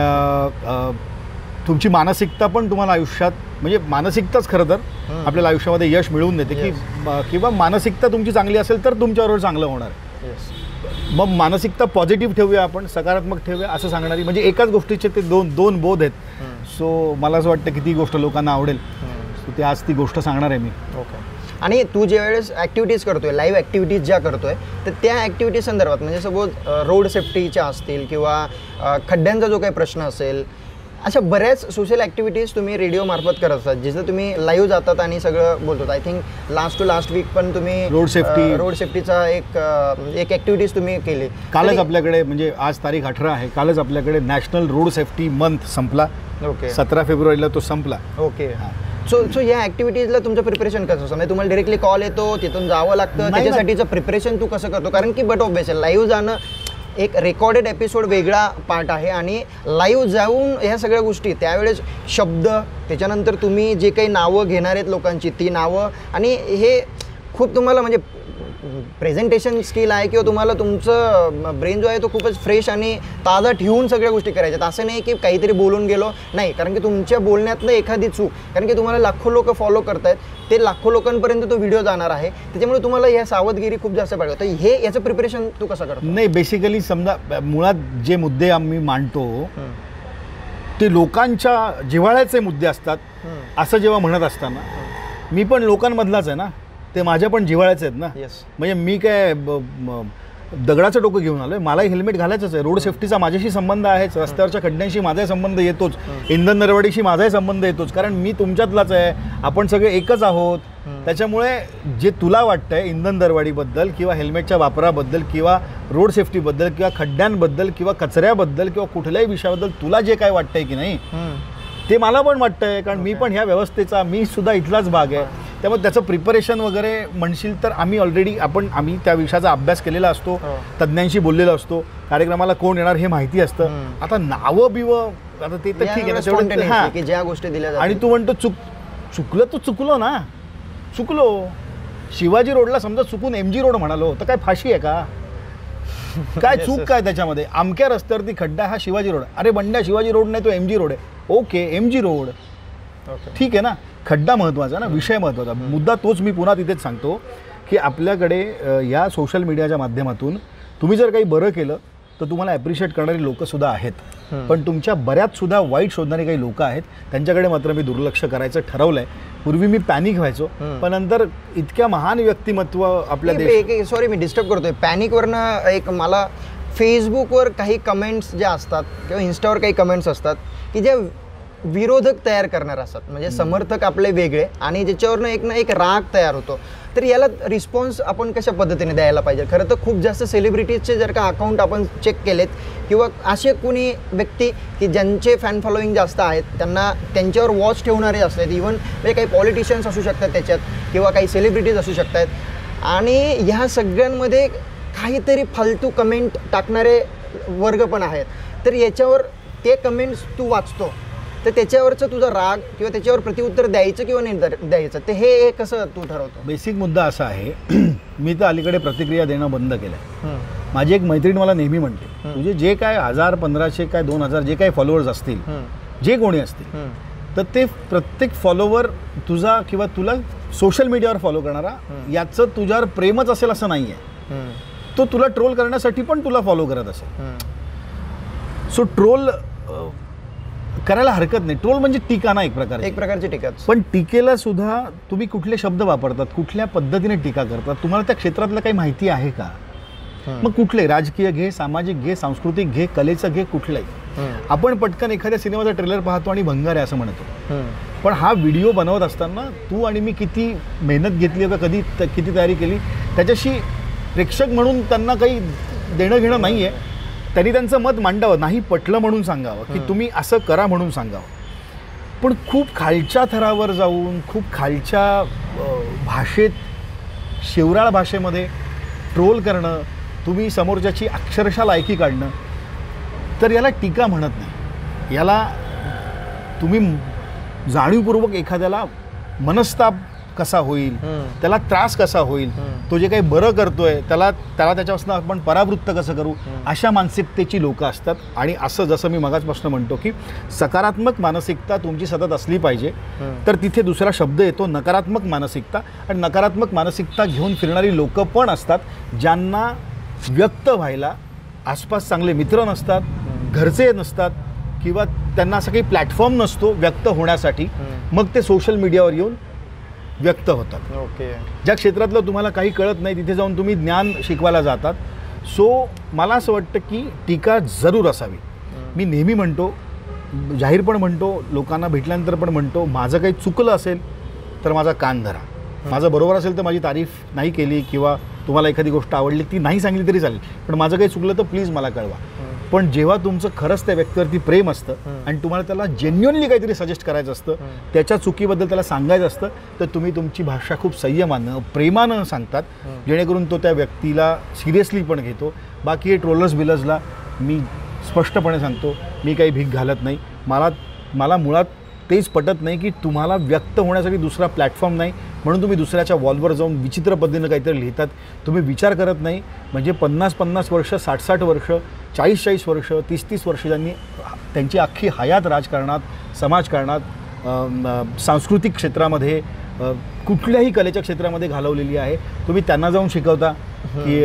तुमची मानसिकता पण तुम्हाला आयुष्यात म्हणजे मानसिकताच खरं तर आपल्याला आयुष्यामध्ये यश मिळवून देते की किंवा मानसिकता तुमची चांगली असेल तर तुमच्याबरोबर चांगलं होणार आहे. मग मानसिकता पॉझिटिव्ह ठेवूया आपण, सकारात्मक ठेवूया असं सांगणारी म्हणजे एकाच गोष्टीचे ते दोन बोध आहेत. सो मला असं वाटतं की ती गोष्ट लोकांना आवडेल. सो ते आज ती गोष्ट सांगणार आहे मी. ओके. आणि तू ज्या वेळेस ॲक्टिव्हिटीज करतोय, लाईव्ह ॲक्टिव्हिटीज ज्या करतोय, तर त्या ॲक्टिव्हिटी संदर्भात म्हणजे सपोज रोड सेफ्टीच्या असतील किंवा खड्ड्यांचा जो काही प्रश्न असेल, अशा बऱ्याच सोशल ॲक्टिव्हिटीज तुम्ही रेडिओमार्फत करत असतात, जिथं तुम्ही लाईव्ह जातात आणि सगळं बोलतात. आय थिंक लास्ट वीक पण तुम्ही रोड सेफ्टीचा एक ॲक्टिव्हिटीज तुम्ही केली. कालच आपल्याकडे म्हणजे आज तारीख 18 आहे, कालच आपल्याकडे नॅशनल रोड सेफ्टी मंथ संपला. ओके. 17 फेब्रुवारीला तो संपला. ओके. सो या ॲक्टिव्हिटीजला तुमचं प्रिपरेशन कसं असतं? म्हणजे तुम्हाला डायरेक्टली कॉल येतो, तिथून जावं लागतं, त्याच्यासाठीचं प्रिपरेशन तू कसं करतो? कारण की बट ऑब्वियस लाईव्ह जाणं एक रेकॉर्डेड एपिसोड वेगळा पार्ट आहे आणि लाईव्ह जाऊन ह्या सगळ्या गोष्टी त्यावेळेस शब्द, त्याच्यानंतर तुम्ही जे काही नावं घेणार आहेत लोकांची ती नावं, आणि हे खूप तुम्हाला म्हणजे प्रेझेंटेशन स्किल आहे किंवा तुम्हाला तुमचं ब्रेन जो आहे तो खूपच फ्रेश आणि ताजा ठेवून सगळ्या गोष्टी करायच्यात. असं नाही की काहीतरी बोलून गेलो नाही, कारण की तुमच्या बोलण्यातनं एखादी चूक, कारण की तुम्हाला लाखो लोक फॉलो करतायत, ते लाखो लोकांपर्यंत तो व्हिडिओ जाणार आहे, त्याच्यामुळे तुम्हाला ह्या सावधगिरी खूप जास्त पाहिजे. तर हे याचं प्रिपरेशन तू कसं करतो? नाही, बेसिकली समजा मुळात जे मुद्दे आम्ही मांडतो ते लोकांच्या जिव्हाळ्याचे मुद्दे असतात असं जेव्हा म्हणत असताना मी पण लोकांमधलाच आहे ना, ते माझ्या पण जिव्हाळ्याचे आहेत ना. म्हणजे मी काय दगडाचं डोकं घेऊन आलोय, मलाही हेल्मेट घालायचंच आहे. रोड सेफ्टीचा माझ्याशी संबंध आहेच, रस्त्यावरच्या खड्ड्यांशी माझाही संबंध येतोच, इंधन दरवाढीशी माझाही संबंध येतोच, कारण मी तुमच्यातलाच आहे, आपण सगळे एकच आहोत. त्याच्यामुळे जे तुला वाटतंय इंधन दरवाढीबद्दल किंवा हेल्मेटच्या वापराबद्दल किंवा रोड सेफ्टीबद्दल किंवा खड्ड्यांबद्दल किंवा कचऱ्याबद्दल किंवा कुठल्याही विषयाबद्दल तुला जे काय वाटतंय की नाही ते मला पण वाटतंय, कारण मी पण ह्या व्यवस्थेचा, मी सुद्धा इथलाच भाग आहे. त्यामुळे त्याचं प्रिपरेशन वगैरे म्हणशील तर आम्ही त्या विषयाचा अभ्यास केलेला असतो, तज्ज्ञांशी बोललेलो असतो, कार्यक्रमाला कोण येणार हे माहिती असतं. आता नावं बिवं आता ते तर ठीक आहे ना, तेवढं की ज्या गोष्टी दिल्या. आणि तू म्हणतो चुकलं तर चुकलो ना, चुकलो. शिवाजी रोडला समजा चुकून MG रोड म्हणालो तर काय फाशी आहे का? काय चूक काय त्याच्यामध्ये? अमक्या रस्त्यावरती खड्डा हा शिवाजी रोड, अरे बंड्या शिवाजी रोड नाही तो MG रोड आहे. ओके, MG रोड ठीक आहे ना, खड्डा महत्त्वाचा ना, विषय महत्त्वाचा. मुद्दा तोच मी पुन्हा तिथेच सांगतो की आपल्याकडे या सोशल मीडियाच्या माध्यमातून तुम्ही जर काही बरं केलं तर तुम्हाला ॲप्रिशिएट करणारी लोकंसुद्धा आहेत, पण तुमच्या बऱ्याचसुद्धा वाईट शोधणारी काही लोकं आहेत, त्यांच्याकडे मात्र मी दुर्लक्ष करायचं ठरवलं आहे. पूर्वी मी पॅनिक व्हायचो, पण नंतर इतक्या महान व्यक्तिमत्व आपल्या सॉरी मी डिस्टर्ब करतोय, पॅनिकवरनं एक मला फेसबुकवर काही कमेंट्स ज्या असतात किंवा इन्स्टावर काही कमेंट्स असतात की जे विरोधक तयार करणार असतात, म्हणजे समर्थक आपले वेगळे आणि ज्याच्यावरनं एक राग तयार होतो. तर याला रिस्पॉन्स आपण कशा पद्धतीने द्यायला पाहिजे? खरं तर खूप जास्त सेलिब्रिटीजचे जर का अकाउंट आपण चेक केलेत किंवा असे कोणी व्यक्ती की ज्यांचे फॅन फॉलोईंग जास्त आहेत, त्यांच्यावर वॉच ठेवणारे असतात, इव्हन म्हणजे काही पॉलिटिशियन्स असू शकतात त्याच्यात किंवा काही सेलिब्रिटीज असू शकतात, आणि ह्या सगळ्यांमध्ये काहीतरी फालतू कमेंट टाकणारे वर्ग पण आहेत. तर याच्यावर ते कमेंट्स तू वाचतो तर त्याच्यावरचं तुझा राग किंवा त्याच्यावर प्रतिउत्तर द्यायचं किंवा नाही द्यायचं, ते हे कसं तू ठरवतो? बेसिक मुद्दा असा आहे, मी तर अलीकडे प्रतिक्रिया देणं बंद केलं आहे. माझी एक मैत्रीण मला नेहमी म्हणते, तुझे जे काय 1000, 1500 काय 2000 जे काही फॉलोअर्स असतील, जे कोणी असतील, तर ते प्रत्येक फॉलोवर तुझा किंवा तुला सोशल मीडियावर फॉलो करणारा याचं तुझ्यावर प्रेमच असेल असं नाही आहे. तो तुला ट्रोल करण्यासाठी पण तुला फॉलो करत असेल. सो ट्रोल करायला हरकत नाही. ट्रोल म्हणजे टीका ना, एक प्रकारची टीका. पण टीकेला सुद्धा तुम्ही कुठले शब्द वापरतात, कुठल्या पद्धतीने टीका करतात, तुम्हाला त्या क्षेत्रातलं काही माहिती आहे का? मग कुठले, राजकीय घे, सामाजिक घे, सांस्कृतिक घे, कलेचं घे, कुठलंही. आपण पटकन एखाद्या सिनेमाचा ट्रेलर पाहतो आणि भंगार आहे असं म्हणतो, पण हा व्हिडिओ बनवत असताना तू आणि मी किती मेहनत घेतली का, किती तयारी केली, त्याच्याशी प्रेक्षक म्हणून त्यांना काही देणं घेणं नाही आहे. त्यांनी त्यांचं मत मांडावं, नाही पटलं म्हणून सांगावं की तुम्ही असं करा म्हणून सांगावं. पण खूप खालच्या थरावर जाऊन खूप खालच्या भाषेत, शिवराळ भाषेमध्ये ट्रोल करणं, तुम्ही समोरच्याची अक्षरशः लायकी काढणं, तर याला टीका म्हणत नाही. याला तुम्ही जाणीवपूर्वक एखाद्याला मनस्ताप कसा होईल, त्याला त्रास कसा होईल, तो जे काही बरं करतोय त्याला त्याच्यापासून आपण परावृत्त कसं करू, अशा मानसिकतेची लोक असतात. आणि असं जसं मी मगाचपासून म्हणतो की सकारात्मक मानसिकता तुमची सतत असली पाहिजे, तर तिथे दुसरा शब्द येतो नकारात्मक मानसिकता. आणि नकारात्मक मानसिकता घेऊन फिरणारी लोकं पण असतात, ज्यांना व्यक्त व्हायला आसपास चांगले मित्र नसतात, घरचे नसतात, किंवा त्यांना असं काही प्लॅटफॉर्म नसतो व्यक्त होण्यासाठी. मग ते सोशल मीडियावर येऊन व्यक्त होतात. ओके. ज्या क्षेत्रातलं तुम्हाला काही कळत नाही तिथे जाऊन तुम्ही ज्ञान शिकवायला जातात. सो मला असं वाटतं की टीका जरूर असावी. मी नेहमी म्हणतो, जाहीर पण म्हणतो, लोकांना भेटल्यानंतर पण म्हणतो, माझं काही चुकलं असेल तर माझा कान धरा. माझं बरोबर असेल तर माझी तारीफ नाही केली किंवा तुम्हाला एखादी गोष्ट आवडली ती नाही सांगितली तरी चालेल, पण माझं काही चुकलं तर प्लीज मला कळवा. पण जेव्हा तुमचं खरंच त्या व्यक्तीवरती प्रेम असतं आणि तुम्हाला त्याला जेन्युअनली काहीतरी सजेस्ट करायचं असतं, त्याच्या चुकीबद्दल त्याला सांगायचं असतं, तर तुम्ही तुमची भाषा खूप संयमानं प्रेमानं सांगतात, जेणेकरून तो त्या व्यक्तीला सिरियसली पण घेतो. बाकी हे ट्रोलर्स बिलर्सला मी स्पष्टपणे सांगतो, मी काही भीक घालत नाही. मला मुळात तेच पटत नाही की तुम्हाला व्यक्त होण्यासाठी दुसरा प्लॅटफॉर्म नाही म्हणून तुम्ही दुसऱ्याच्या वॉलवर जाऊन विचित्र पद्धतीनं काहीतरी लिहितात. तुम्ही विचार करत नाही. म्हणजे 50-50 वर्ष, 60-60 वर्ष, 40-40 वर्ष, 30-30 वर्ष ज्यांनी त्यांची अख्खी हयात राजकारणात, समाजकारणात, सांस्कृतिक क्षेत्रामध्ये, कुठल्याही कलेच्या क्षेत्रामध्ये घालवलेली आहे, तुम्ही त्यांना जाऊन शिकवता की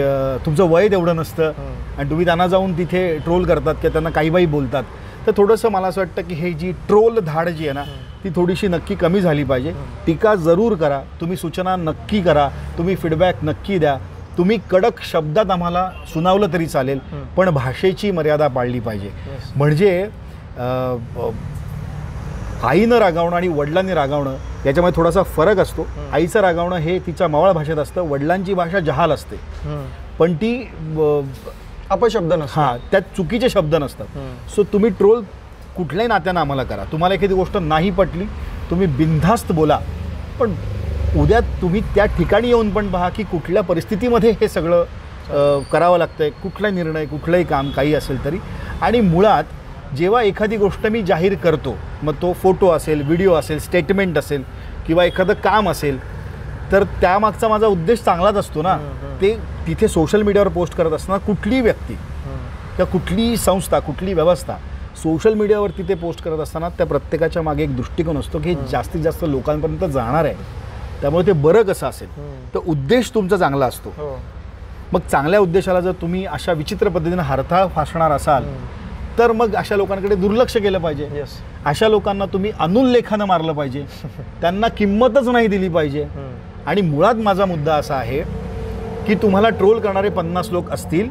तुमचं वय तेवढं नसतं आणि तुम्ही त्यांना जाऊन तिथे ट्रोल करतात किंवा त्यांना काही बोलतात. तर थोडंसं मला असं वाटतं की हे जी ट्रोल धाड जी आहे ना ती थोडीशी नक्की कमी झाली पाहिजे. टीका जरूर करा, तुम्ही सूचना नक्की करा, तुम्ही फीडबॅक नक्की द्या, तुम्ही कडक शब्दात आम्हाला सुनावलं तरी चालेल, पण भाषेची मर्यादा पाळली पाहिजे. म्हणजे आईनं रागावणं आणि वडिलांनी रागावणं याच्यामध्ये थोडासा फरक असतो. आईचं रागावणं हे तिच्या मावळ भाषेत असतं, वडिलांची भाषा जहाल असते, पण ती अपशब्द नसतात, हां, त्यात चुकीचे शब्द नसतात. सो तुम्ही ट्रोल कुठल्याही नात्यानं आम्हाला करा. तुम्हाला एखादी गोष्ट नाही पटली तुम्ही बिनधास्त बोला, पण उद्या तुम्ही त्या ठिकाणी येऊन पण पहा की कुठल्या परिस्थितीमध्ये हे सगळं करावं लागतंय, कुठला निर्णय, कुठलंही काम काही असेल तरी. आणि मुळात जेव्हा एखादी गोष्ट मी जाहीर करतो, मग तो फोटो असेल, व्हिडिओ असेल, स्टेटमेंट असेल किंवा एखादं काम असेल, तर त्यामागचा माझा उद्देश चांगलाच असतो ना. ते तिथे सोशल मीडियावर पोस्ट करत असताना कुठलीही व्यक्ती किंवा कुठलीही संस्था, कुठली व्यवस्था सोशल मीडियावर तिथे पोस्ट करत असताना त्या प्रत्येकाच्या मागे एक दृष्टिकोन असतो की हे जास्तीत जास्त लोकांपर्यंत जाणार आहे, त्यामुळे ते बरं कसं असेल. तर उद्देश तुमचा चांगला असतो. मग चांगल्या उद्देशाला जर तुम्ही अशा विचित्र पद्धतीनं हरताळ फासणार असाल तर मग अशा लोकांकडे दुर्लक्ष केलं पाहिजे. अशा लोकांना तुम्ही अनुल्लेखानं मारलं पाहिजे, त्यांना किंमतच नाही दिली पाहिजे. आणि मुळात माझा मुद्दा असा आहे की तुम्हाला ट्रोल करणारे 50 लोक असतील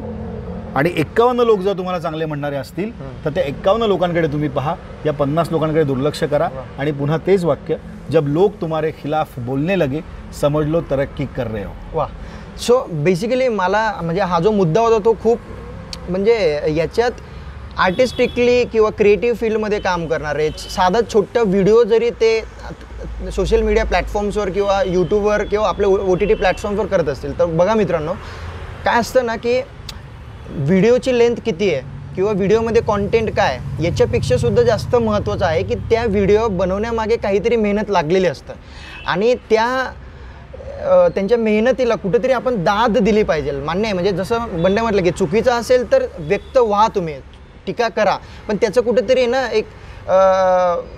आणि 51 लोक जर तुम्हाला चांगले म्हणणारे असतील तर त्या 51 लोकांकडे तुम्ही पहा, या 50 लोकांकडे दुर्लक्ष करा. आणि पुन्हा तेच वाक्य, जब लोग तुम्हारे खिलाफ बोलने लगे समझ लो तरक्की कर रहे हो. वा. सो बेसिकली मला म्हणजे हा जो मुद्दा होता तो खूप म्हणजे याच्यात आर्टिस्टिकली किंवा क्रिएटिव्ह फील्डमध्ये काम करणारे साधा छोटा व्हिडिओ जरी ते सोशल मीडिया प्लॅटफॉर्म्सवर किंवा यूट्यूबवर किंवा आपल्या OTT प्लॅटफॉर्म्सवर करत असतील तर बघा मित्रांनो, काय असतं ना की व्हिडिओची लेंथ किती आहे किंवा व्हिडिओमध्ये कॉन्टेंट काय याच्यापेक्षा सुद्धा जास्त महत्त्वाचं आहे की त्या व्हिडिओ बनवण्यामागे काहीतरी मेहनत लागलेली असतं आणि त्यांच्या मेहनतीला कुठेतरी आपण दाद दिली पाहिजे. मान्य आहे, म्हणजे जसं बंड्या म्हटलं की चुकीचं असेल तर व्यक्त व्हा, तुम्ही टीका करा, पण त्याचं कुठेतरी ना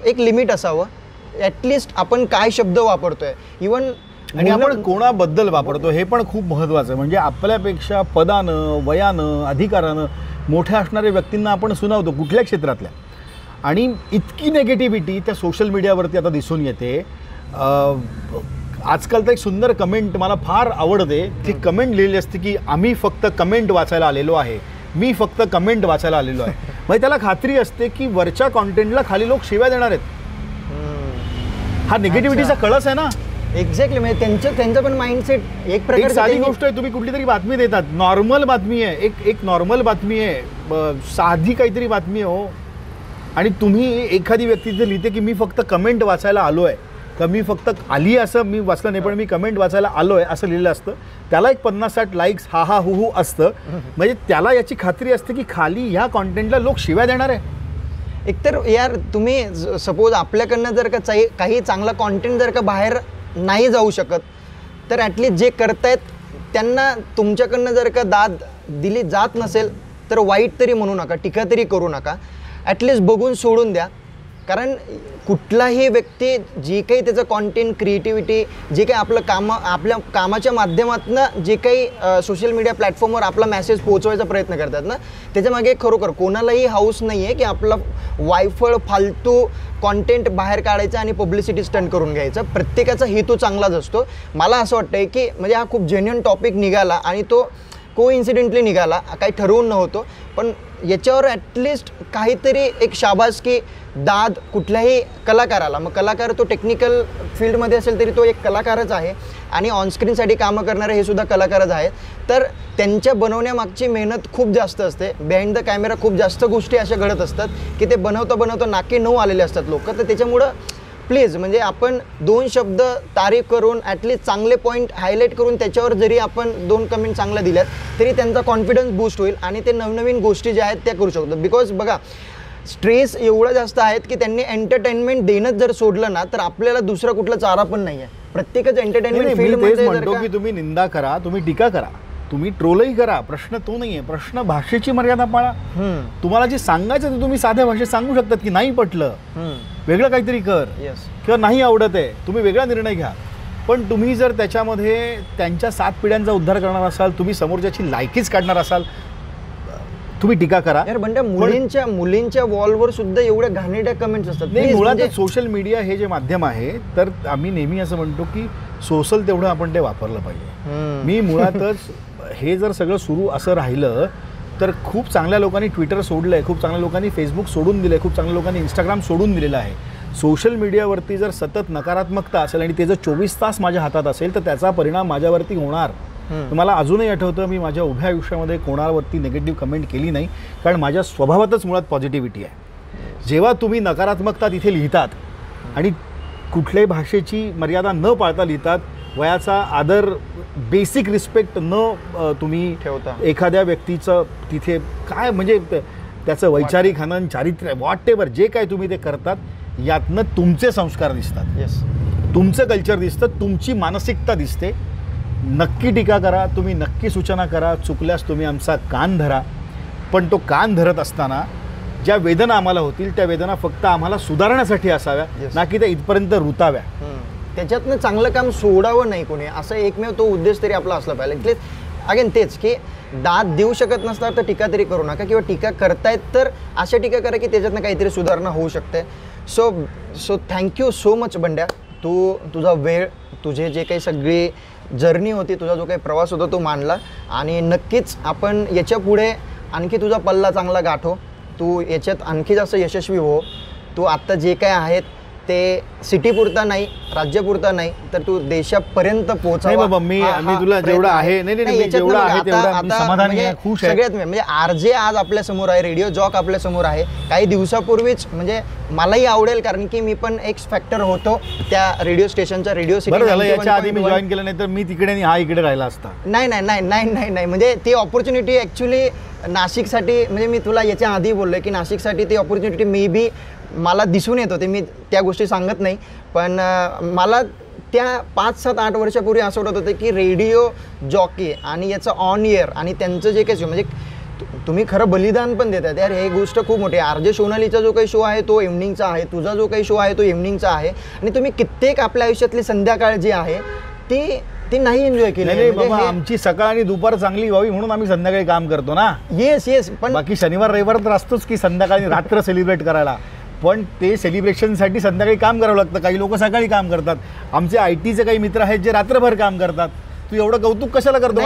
एक लिमिट असावं. ॲटलिस्ट आपण काय शब्द वापरतोय, इवन आणि आपण कोणाबद्दल वापरतो हे पण खूप महत्त्वाचं आहे. म्हणजे आपल्यापेक्षा पदानं, वयानं, अधिकारानं मोठ्या असणाऱ्या व्यक्तींना आपण सुनावतो कुठल्या क्षेत्रातल्या, आणि इतकी नेगेटिव्हिटी त्या सोशल मीडियावरती आता दिसून येते. आजकाल तर एक सुंदर कमेंट मला फार आवडते. ती कमेंट लिहिली असते की आम्ही फक्त कमेंट वाचायला आलेलो आहे, मी फक्त कमेंट वाचायला आलेलो आहे. म्हणजे त्याला खात्री असते की वरच्या कॉन्टेंटला खाली लोक शिव्या देणार आहेत. हा निगेटिव्हिटीचा कळस आहे ना. एक्झॅक्टली. म्हणजे त्यांचं पण माइंडसेट एक प्रकारची साधी गोष्ट आहे. तुम्ही कुठली तरी बातमी देतात, नॉर्मल बातमी आहे, एक नॉर्मल बातमी आहे, साधी काहीतरी बातमी आहे हो, आणि तुम्ही एखादी व्यक्ती जर लिहिते की मी फक्त कमेंट वाचायला आलो आहे, तर मी फक्त आली असं मी वाचलं नाही पण मी कमेंट वाचायला आलो आहे असं लिहिलं असतं, त्याला एक 50-60 लाईक्स हा हा हु असतं. म्हणजे त्याला याची खात्री असते की खाली ह्या कॉन्टेंटला लोक शिव्या देणार आहे. एकतर यार तुम्ही सपोज आपल्याकडनं जर का काही चांगला कॉन्टेंट जर का बाहेर नाही जाऊ शकत, तर ॲटलिस्ट जे करतायत त्यांना तुमच्याकडनं जर का दाद दिली जात नसेल तर वाईट तरी म्हणू नका, टीका तरी करू नका, ॲटलिस्ट बघून सोडून द्या. कारण कुठलाही व्यक्ती जी काही त्याचं कॉन्टेंट क्रिएटिव्हिटी जे काही आपल्या कामाच्या माध्यमातून जे काही सोशल मीडिया प्लॅटफॉर्मवर आपला मेसेज पोहोचवायचा प्रयत्न करतात ना, त्याच्यामागे खरोखर कोणालाही हाऊस नाही आहे की आपला वायफळ फालतू कॉन्टेंट बाहेर काढायचा आणि पब्लिसिटी स्टंट करून घ्यायचा. प्रत्येकाचा हेतू चांगलाच असतो. मला असं वाटतं आहे की म्हणजे हा खूप जेन्युइन टॉपिक निघाला आणि तो कोइन्सिडेंटली निघाला, काही ठरवून नव्हतं, पण याच्यावर ॲटलिस्ट काहीतरी एक शाबासकी दाद कुठल्याही कलाकाराला, मग कलाकार तो टेक्निकल फील्डमध्ये असेल तरी तो एक कलाकारच आहे आणि ऑनस्क्रीनसाठी कामं करणारे हे सुद्धा कलाकारच आहेत, तर त्यांच्या बनवण्यामागची मेहनत खूप जास्त असते. बिहाइंड द कॅमेरा खूप जास्त गोष्टी अशा घडत असतात की ते बनवता नाकी नऊ आलेले असतात लोक. तर त्याच्यामुळं प्लीज म्हणजे आपण 2 शब्द तारीफ करून ॲटलिस्ट चांगले पॉईंट हायलाईट करून त्याच्यावर जरी आपण 2 कमेंट चांगल्या दिल्यात तरी त्यांचा कॉन्फिडन्स बूस्ट होईल आणि ते नवनवीन गोष्टी ज्या आहेत त्या करू शकतात. बिकॉज बघा स्ट्रेस एवढं जास्त आहेत की त्यांनी एंटरटेनमेंट देणंच जर सोडलं ना तर आपल्याला दुसरा कुठला चारा पण नाही आहे. प्रत्येकच एंटरटेनमेंट फील्डमध्ये म्हणतो की तुम्ही निंदा करा, तुम्ही टीका करा, तुम्ही ट्रोलही करा, प्रश्न तो नाहीये. प्रश्न भाषेची मर्यादा पाळा. तुम्हाला जे सांगायचं ते तुम्ही साध्या भाषेत सांगू शकतात की नाही पटलं, वेगळं काहीतरी कर, किंवा नाही आवडत आहे, तुम्ही वेगळा निर्णय घ्या. पण तुम्ही जर त्याच्यामध्ये त्यांच्या 7 पिढ्यांचा उद्धार करणार असाल, तुम्ही समोरच्याची लायकीच काढणार असाल, तुम्ही टीका करा. यार बंड्या, मुलींच्या वॉलवर सुद्धा एवढ्या घाणेरड्या कमेंट्स असतात. नाही, मुळात सोशल मीडिया हे जे माध्यम आहे, तर आम्ही नेहमी असं म्हणतो की सोशल तेवढं आपण ते वापरलं पाहिजे. मी मुळातच हे जर सगळं सुरू असं राहिलं तर खूप चांगल्या लोकांनी ट्विटर सोडलं आहे, खूप चांगल्या लोकांनी फेसबुक सोडून दिलं आहे, खूप चांगल्या लोकांनी इंस्टाग्राम सोडून दिलेलं आहे. सोशल मीडियावरती जर सतत नकारात्मकता असेल आणि ते जर 24 तास माझ्या हातात असेल तर त्याचा परिणाम माझ्यावरती होणार. मला अजूनही आठवतं, मी माझ्या उभ्या आयुष्यामध्ये कोणावरती निगेटिव्ह कमेंट केली नाही, कारण माझ्या स्वभावातच मुळात पॉझिटिव्हिटी आहे. जेव्हा तुम्ही नकारात्मकता तिथे लिहितात आणि कुठल्याही भाषेची मर्यादा न पाळता लिहितात, वयाचा आदर, बेसिक रिस्पेक्ट न तुम्ही ठेवता एखाद्या व्यक्तीचं तिथे काय म्हणजे त्याचं वैचारिक हनन, चारित्र्य, व्हॉट एव्हर जे काय तुम्ही ते करतात, यातनं तुमचे संस्कार दिसतात. तुमचं कल्चर दिसतं, तुमची मानसिकता दिसते. नक्की टीका करा, तुम्ही नक्की सूचना करा, चुकल्यास तुम्ही आमचा कान धरा. पण तो कान धरत असताना ज्या वेदना आम्हाला होतील त्या वेदना फक्त आम्हाला सुधारण्यासाठी असाव्या, ना की त्या इथपर्यंत रुताव्या. त्याच्यातनं चांगलं काम सोडावं नाही कोणी, असं एकमेव तो उद्देश तरी आपला असला पाहिजे. अगेन तेच की दाद देऊ शकत नसतात तर टीका तरी करू नका, किंवा टीका करतायत तर अशा टीका करा की त्याच्यातनं काहीतरी सुधारणा होऊ शकते. सो थँक्यू सो मच बंड्या, तुझा वेळ, तुझे जे काही सगळी जर्नी होती, तुझा जो काही प्रवास होता तो मांडला, आणि नक्कीच आपण याच्या पुढे आणखी तुझा पल्ला चांगला गाठो, तू याच्यात आणखी जास्त यशस्वी हो. तू आत्ता जे काय आहेत ते सिटीपुरता नाही, राज्यापुरता नाही, तर तू देशापर्यंत पोहोचावा. बाबा मी तुला जेवढं आहे जेवढं आहे तेवढं समाधानी आहे, खुश आहे. सगळ्यात म्हणजे आरजे आज आपल्या समोर आहे, रेडिओ जॉक आपल्या समोर आहे. काही दिवसापूर्वीच म्हणजे मलाही आवडेल, कारण की मी पण एक फॅक्टर होतो त्या रेडिओ स्टेशनच्या, रेडिओ सिटी. याच्या आधी मी जॉईन केलं नाही तर मी तिकडे आणि हा इकडे राहिला असता. नाही म्हणजे ती ऑपॉर्च्युनिटी ॲक्च्युली नाशिकसाठी, म्हणजे मी तुला याच्या आधी बोललोय की नाशिकसाठी ती ऑपॉर्च्युनिटी मे बी मला दिसून येत होते. मी त्या गोष्टी सांगत नाही, पण मला त्या 5, 7, 8 वर्षापूर्वी असं वाटत होतं की रेडिओ जॉकी आणि याचं ऑन एअर आणि त्यांचं जे काही म्हणजे तुम्ही खरं बलिदान पण देतात यार, हे गोष्ट खूप मोठी आहे. आरजे सोनालीचा जो काही शो आहे तो इव्हनिंगचा आहे, तुझा जो काही शो आहे तो इव्हनिंगचा आहे, आणि तुम्ही कित्येक आपल्या आयुष्यातली संध्याकाळ जी आहे ती नाही एन्जॉय केली. नाही बाबा, आमची सकाळ आणि दुपार चांगली व्हावी म्हणून आम्ही संध्याकाळी काम करतो ना. येस पण बाकी शनिवार रविवार तर असतोच की संध्याकाळी रात्र सेलिब्रेट करायला, पण ते सेलिब्रेशनसाठी संध्याकाळी काम करावं लागतं. काही लोक सकाळी काम करतात. आमचे IT चे काही मित्र आहेत जे रात्रभर काम करतात. तू एवढं कौतुक कशाला करतो?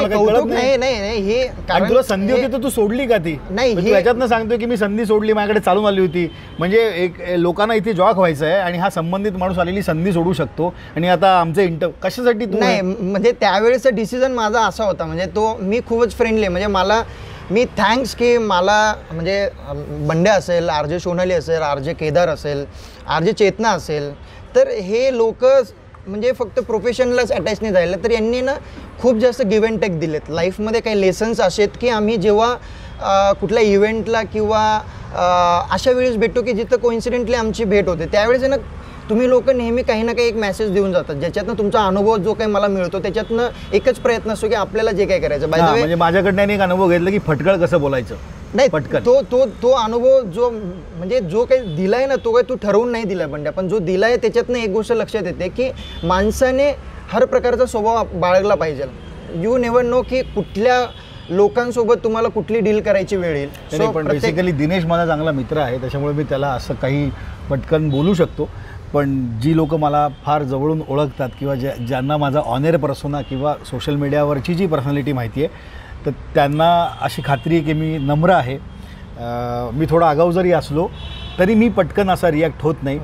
नाही हे तुला संधी होती तर तू सोडली का ती? नाही, तू याच्यातनं सांगतोय की मी संधी सोडली, माझ्याकडे चालून आली होती. म्हणजे एक लोकांना इथे जॉब व्हायचं आहे आणि हा संबंधित माणूस आलेली संधी सोडू शकतो, आणि आता आमचे कशासाठी? नाही म्हणजे त्यावेळेचा डिसिजन माझा असा होता, म्हणजे तो मी खूपच फ्रेंडली, म्हणजे मी थँक्स की मला म्हणजे बंड्या असेल, आरजे सोनाली असेल, आरजे केदार असेल, आरजे चेतना असेल, तर हे लोक म्हणजे फक्त प्रोफेशनलाच अटॅच नाही झालेलं, तर यांनी ना खूप जास्त गिव्ह अँड टेक दिलेत लाईफमध्ये. काही लेसन्स असे आहेत की आम्ही जेव्हा कुठल्या इव्हेंटला किंवा अशा वेळेस भेटतो की जिथं कोइन्सिडेंटली आमची भेट होते, त्यावेळेस ना तुम्ही लोक नेहमी काही ना काही एक मेसेज देऊन जातात, ज्याच्यातनं तुमचा अनुभव जो काही मला मिळतो त्याच्यातनं एकच प्रयत्न असतो की आपल्याला जे काही करायचं. बाय द वे, म्हणजे माझ्याकडनं एक अनुभव घेतला की फटकळ कसं बोलायचं नाही पटकन. तो अनुभव जो म्हणजे जो काही दिलाय ना, तो काही तू ठरवून नाही दिलाय बंड्या, पण जो दिलाय त्याच्यातनं एक गोष्ट लक्षात येते की माणसाने हर प्रकारचा स्वभाव बाळगला पाहिजे. यू नेव्हर नो की कुठल्या लोकांसोबत तुम्हाला कुठली डील करायची वेळ येईल. पण बेसिकली दिनेश माझा चांगला मित्र आहे, त्याच्यामुळे मी त्याला असं काही पटकन बोलू शकतो. पण जी लोक मला फार जवळून ओळखतात किंवा ज्यांना माझा ऑनेर पर्सोना किंवा सोशल मीडियावरची जी पर्सनॅलिटी माहिती आहे, तर त्यांना अशी खात्री आहे की मी नम्र आहे. मी थोडा आगाऊ जरी असलो तरी मी पटकन असा रिॲक्ट होत नाही.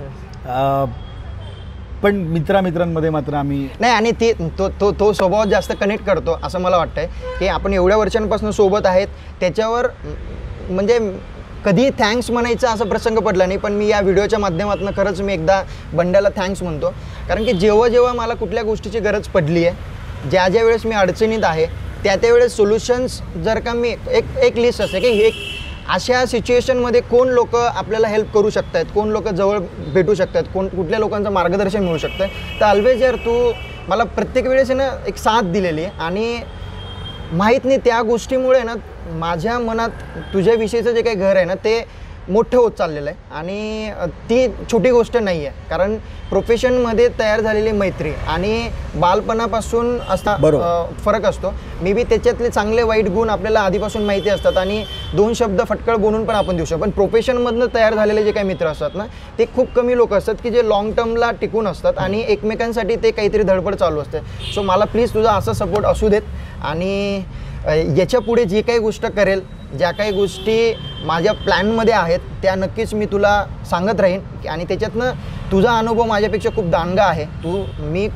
पण मित्रांमध्ये मात्र आम्ही नाही, आणि ते तो स्वभाव जास्त कनेक्ट करतो असं मला वाटतंय की आपण एवढ्या वर्षांपासून सोबत आहेत, त्याच्यावर म्हणजे कधी थँक्स म्हणायचं असं प्रसंग पडला नाही. पण मी या व्हिडिओच्या माध्यमातून खरंच मी एकदा बंड्याला थँक्स म्हणतो, कारण की जेव्हा मला कुठल्या गोष्टीची गरज पडली आहे, ज्या वेळेस मी अडचणीत आहे, त्यावेळेस सोल्युशन्स जर का मी एक लिस्ट असते की एक अशा सिच्युएशनमध्ये कोण लोक आपल्याला हेल्प करू शकत आहेत, कोण लोक जवळ भेटू शकतात, कुठल्या लोकांचं मार्गदर्शन मिळू शकतं, तर ऑलवेज यार तू मला प्रत्येक वेळेस आहे ना एक साथ दिलेली आहे. आणि माहीत नाही त्या गोष्टीमुळे ना माझ्या मनात तुझ्याविषयीचं जे काही घर आहे ना ते मोठं होत चाललेलं आहे. आणि ती छोटी गोष्ट नाही आहे, कारण प्रोफेशनमध्ये तयार झालेली मैत्री आणि बालपणापासून असा फरक असतो. मे बी त्याच्यातले चांगले वाईट गुण आपल्याला आधीपासून माहिती असतात आणि 2 शब्द फटकळ बोलून पण आपण देऊ शकतो. पण प्रोफेशनमधनं तयार झालेले जे काही मित्र असतात ना, ते खूप कमी लोक असतात की जे लाँग टर्मला टिकून असतात आणि एकमेकांसाठी ते काहीतरी धडपड चालू असते. सो मला प्लीज तुझा असा सपोर्ट असू देत. आणि याच्या पुढे जी काही गोष्ट करेल, ज्या काही गोष्टी माझ्या प्लॅनमध्ये आहेत, त्या नक्कीच मी तुला सांगत राहीन. आणि त्याच्यातनं तुझा अनुभव माझ्यापेक्षा खूप दांडगा आहे. मी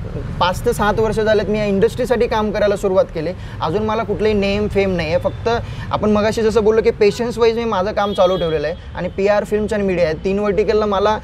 5 ते 7 वर्ष झालेत मी या इंडस्ट्रीसाठी काम करायला सुरुवात केली. अजून मला कुठलंही नेम फेम नाही आहे. फक्त आपण मगाशी जसं बोललो की पेशन्स वाईज मी माझं काम चालू ठेवलेलं आहे. आणि PR, फिल्म्स आणि मीडिया आहे 3 वर्टिकलला मला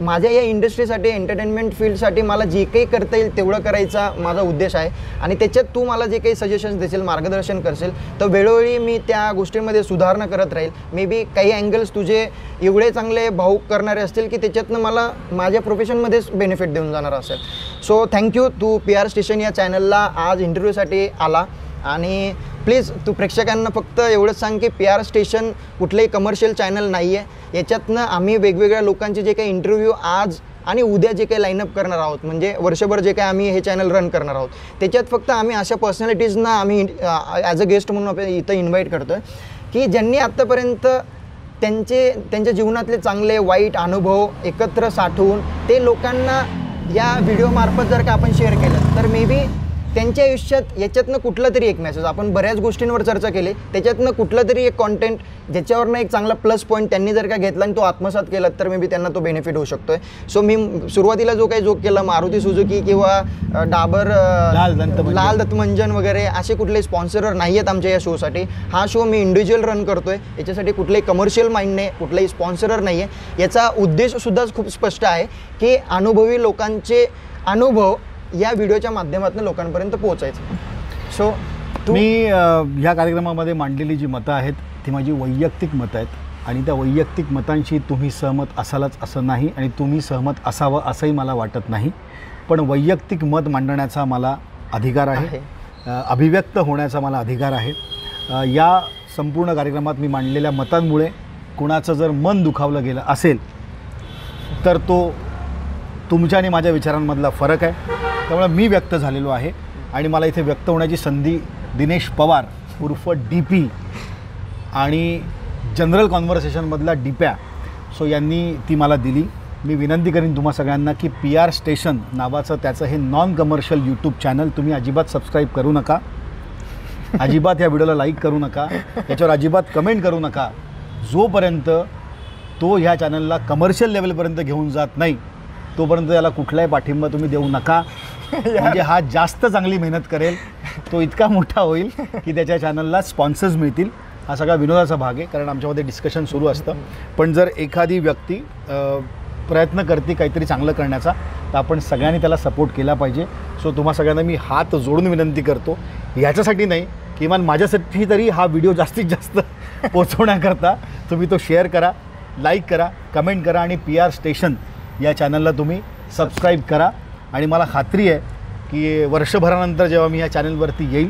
माझ्या या इंडस्ट्रीसाठी, एंटरटेनमेंट फील्डसाठी मला जे काही करता येईल तेवढं करायचा माझा उद्देश आहे. आणि त्याच्यात तू मला जे काही सजेशन्स देशील, मार्गदर्शन करशील, तर वेळोवेळी मी त्या गोष्टींमध्ये सुधारणा करत राहील. मे बी काही अँगल्स तुझे एवढे चांगले भावूक करणारे असतील की त्याच्यातनं मला माझ्या प्रोफेशनमध्येच बेनिफिट देऊन जाणार असेल. सो थँक्यू, तू PR स्टेशन या चॅनलला आज इंटरव्ह्यूसाठी आला. आणि प्लीज तू प्रेक्षकांना फक्त एवढंच सांग की PR स्टेशन कुठलंही कमर्शियल चॅनल नाही आहे. याच्यातनं आम्ही वेगवेगळ्या लोकांचे जे काही इंटरव्ह्यू आज आणि उद्या जे काही लाईनअप करणार आहोत, म्हणजे वर्षभर जे काही आम्ही हे चॅनल रन करणार आहोत, त्याच्यात फक्त आम्ही अशा पर्सनॅलिटीजना आम्ही ॲज अ गेस्ट म्हणून आपण इथं इन्व्हाइट करतो आहे की ज्यांनी आत्तापर्यंत त्यांच्या जीवनातले चांगले वाईट अनुभव एकत्र साठवून ते लोकांना या व्हिडिओमार्फत जर का आपण शेअर केलं, तर मे बी त्यांच्या आयुष्यात याच्यातनं कुठला तरी एक मेसेज, आपण बऱ्याच गोष्टींवर चर्चा केली, त्याच्यातनं कुठला तरी एक कॉन्टेंट ज्याच्यावरनं एक चांगला प्लस पॉईंट त्यांनी जर का घेतला आणि तो आत्मसात केला, तर मे बी त्यांना तो बेनिफिट होऊ शकतो आहे. सो मी सुरुवातीला जो काही जोक केला, मारुती सुझुकी किंवा डाबर लाल दत्तमंजन वगैरे असे कुठले स्पॉन्सरर नाही आहेत आमच्या या शोसाठी. हा शो मी इंडिव्हिज्युअल रन करतो आहे. याच्यासाठी कुठलेही कमर्शियल माइंड नाही, कुठलाही स्पॉन्सरर नाही आहे. याचा उद्देशसुद्धा खूप स्पष्ट आहे की अनुभवी लोकांचे अनुभव या व्हिडिओच्या माध्यमातून लोकांपर्यंत पोहोचायचं. सो मी ह्या कार्यक्रमामध्ये मांडलेली जी मतं आहेत ती माझी वैयक्तिक मतं आहेत आणि त्या वैयक्तिक मतांशी तुम्ही सहमत असालच असं नाही आणि तुम्ही सहमत असावं असंही मला वाटत नाही. पण वैयक्तिक मत मांडण्याचा मला अधिकार आहे, अभिव्यक्त होण्याचा मला अधिकार आहे. या संपूर्ण कार्यक्रमात मी मांडलेल्या मतांमुळे कुणाचं जर मन दुखावलं गेलं असेल तर तो तुमच्या आणि माझ्या विचारांमधला फरक आहे. त्यामुळे मी व्यक्त झालेलो आहे आणि मला इथे व्यक्त होण्याची संधी दिनेश पवार उर्फ DP आणि जनरल कॉन्व्हर्सेशनमधला डिप्या सो यांनी ती मला दिली. मी विनंती करीन तुम्हा सगळ्यांना की PR स्टेशन नावाचं त्याचं हे नॉन कमर्शियल यूट्यूब चॅनल तुम्ही अजिबात सबस्क्राईब करू नका, अजिबात या व्हिडिओला लाईक करू नका, याच्यावर अजिबात कमेंट करू नका जोपर्यंत तो ह्या चॅनलला कमर्शियल लेवलपर्यंत घेऊन जात नाही तोपर्यंत त्याला कुठलाही पाठिंबा तुम्ही देऊ नका. म्हणजे हा जास्त चांगली मेहनत करेल, तो इतका मोठा होईल की त्याच्या चॅनलला स्पॉन्सर्स मिळतील. हा सगळा विनोदाचा भाग आहे, कारण आमच्यामध्ये डिस्कशन सुरू असतं. पण जर एखादी व्यक्ती प्रयत्न करते काहीतरी चांगलं करण्याचा, तर आपण सगळ्यांनी त्याला सपोर्ट केला पाहिजे. सो तुम्हा सगळ्यांना मी हात जोडून विनंती करतो, ह्याच्यासाठी नाही, किमान माझ्यासाठी तरी हा व्हिडिओ जास्तीत जास्त पोचवण्याकरता तुम्ही तो शेअर करा, लाईक करा, कमेंट करा आणि PR स्टेशन या चॅनलला तुम्ही सबस्क्राईब करा. आणि मला खात्री आहे की वर्षभरानंतर जेव्हा मी या चॅनलवरती येईल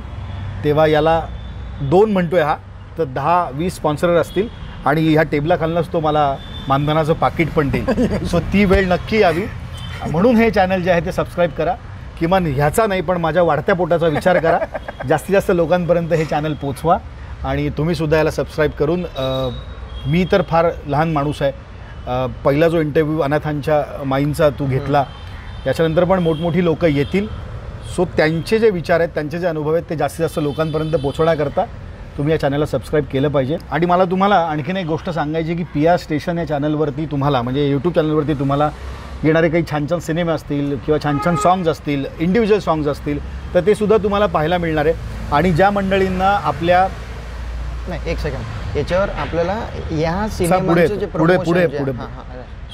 तेव्हा याला 2 म्हणतो आहे हा, तर 10-20 स्पॉन्सरर असतील आणि ह्या टेबलाखालनंच तो मला मानधनाचं पाकिट पण देईल. सो ती वेळ नक्की यावी म्हणून हे चॅनल जे आहे ते सबस्क्राईब करा. किमान ह्याचा नाही पण माझ्या वाढत्या पोटाचा विचार करा. जास्तीत जास्त लोकांपर्यंत हे चॅनल पोचवा आणि तुम्हीसुद्धा याला सबस्क्राईब करून मी तर फार लहान माणूस आहे. पहिला जो इंटरव्ह्यू अनाथांच्या माईंचा तू घेतला याच्यानंतर पण मोठमोठी लोकं येतील. सो त्यांचे जे विचार आहेत, त्यांचे जे अनुभव आहेत ते जास्तीत जास्त लोकांपर्यंत पोचवण्याकरता तुम्ही या चॅनलला सबस्क्राईब केलं पाहिजे. आणि मला तुम्हाला आणखीन एक गोष्ट सांगायची की PR स्टेशन या चॅनलवरती तुम्हाला म्हणजे यूट्यूब चॅनलवरती तुम्हाला येणारे काही छान छान सिनेमे असतील किंवा छान छान सॉंग्स असतील, इंडिव्हिज्युअल सॉंग्स असतील, तर ते सुद्धा तुम्हाला पाहायला मिळणार आहे. आणि ज्या मंडळींना आपल्या नाही, एक सेकंड, याच्यावर आपल्याला या सिनेमाचं जे पुढे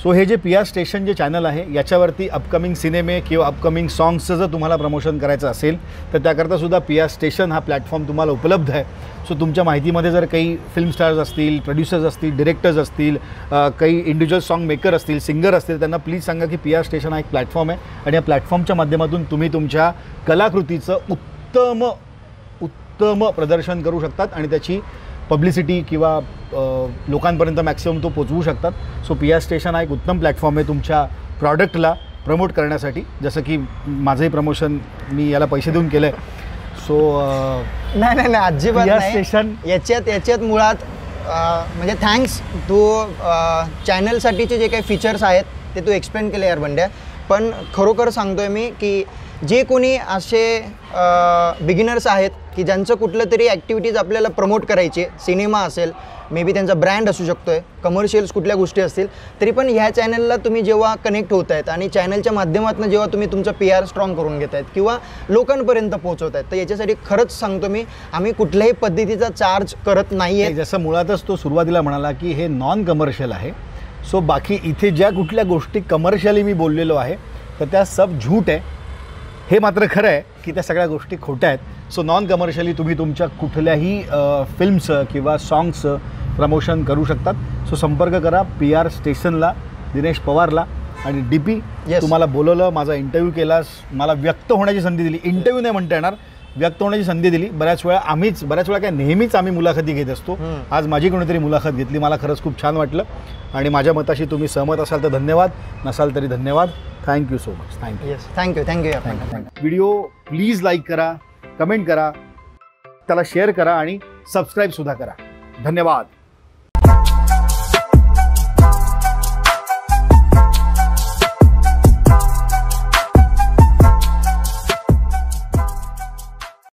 सो हे जे PR स्टेशन जे चॅनल आहे याच्यावरती अपकमिंग सिनेमे किंवा अपकमिंग सॉंग्सचं जर तुम्हाला प्रमोशन करायचं असेल तर त्याकरता सुद्धा PR स्टेशन हा प्लॅटफॉर्म तुम्हाला उपलब्ध आहे. सो तुमच्या माहितीमध्ये जर काही फिल्म स्टार्स असतील, प्रोड्युसर्स असतील, डिरेक्टर्स असतील, काही इंडिव्हिज्युअल सॉंग मेकर असतील, सिंगर असतील, त्यांना प्लीज सांगा की PR स्टेशन हा एक प्लॅटफॉर्म आहे आणि या प्लॅटफॉर्मच्या माध्यमातून तुम्ही तुमच्या कलाकृतीचं उत्तम प्रदर्शन करू शकतात आणि त्याची पब्लिसिटी किंवा लोकांपर्यंत मॅक्सिमम तो पोचवू शकतात. सो PR स्टेशन हा एक उत्तम प्लॅटफॉर्म आहे तुमच्या प्रॉडक्टला प्रमोट करण्यासाठी. जसं की माझंही प्रमोशन मी याला पैसे देऊन केलं आहे. सो नाही अजिबात PR नाही. स्टेशन याच्यात मुळात म्हणजे थँक्स तू चॅनलसाठीचे जे काही फीचर्स आहेत ते तू एक्सप्लेन केले यार बंड्या. पण खरोखर सांगतोय मी की जे कोणी असे बिगिनर्स आहेत की ज्यांचं कुठलं तरी ॲक्टिव्हिटीज आपल्याला प्रमोट करायची, सिनेमा असेल, मे बी त्यांचा ब्रँड असू शकतो आहे, कमर्शियल्स कुठल्या गोष्टी असतील, तरी पण ह्या चॅनलला तुम्ही जेव्हा कनेक्ट होत आहेत आणि चॅनलच्या माध्यमातून जेव्हा तुम्ही तुमचं PR स्ट्रॉंग करून घेत आहेत किंवा लोकांपर्यंत पोहोचवत आहेत, तर याच्यासाठी खरंच सांगतो मी, आम्ही कुठल्याही पद्धतीचा चार्ज करत नाही आहे. जसं मुळातच तो सुरुवातीला म्हणाला की हे नॉन कमर्शियल आहे. सो बाकी इथे ज्या कुठल्या गोष्टी कमर्शियली मी बोललेलो आहे तर त्या सब झूट आहे. हे मात्र खरं आहे की त्या सगळ्या गोष्टी खोट्या आहेत. सो नॉन कमर्शियली तुम्ही तुमच्या कुठल्याही फिल्मचं किंवा सॉंग्सचं प्रमोशन करू शकतात. सो संपर्क करा PR स्टेशनला, दिनेश पवारला. आणि DP तुम्हाला बोलवलं, माझा इंटरव्ह्यू केलास, मला व्यक्त होण्याची संधी दिली. इंटरव्ह्यू नाही म्हणता येणार, व्यक्त होण्याची संधी दिली. बऱ्याच वेळा काय नेहमीच आम्ही मुलाखती घेत असतो. आज माझी कोणीतरी मुलाखत घेतली, मला खरंच खूप छान वाटलं. आणि माझ्या मताशी तुम्ही सहमत असाल तर धन्यवाद, नसाल तरी धन्यवाद. Thank you so much. Thank you. Video please like करा, कमेंट करा, त्याला शेअर करा आणि सबस्क्राईब सुद्धा करा. धन्यवाद.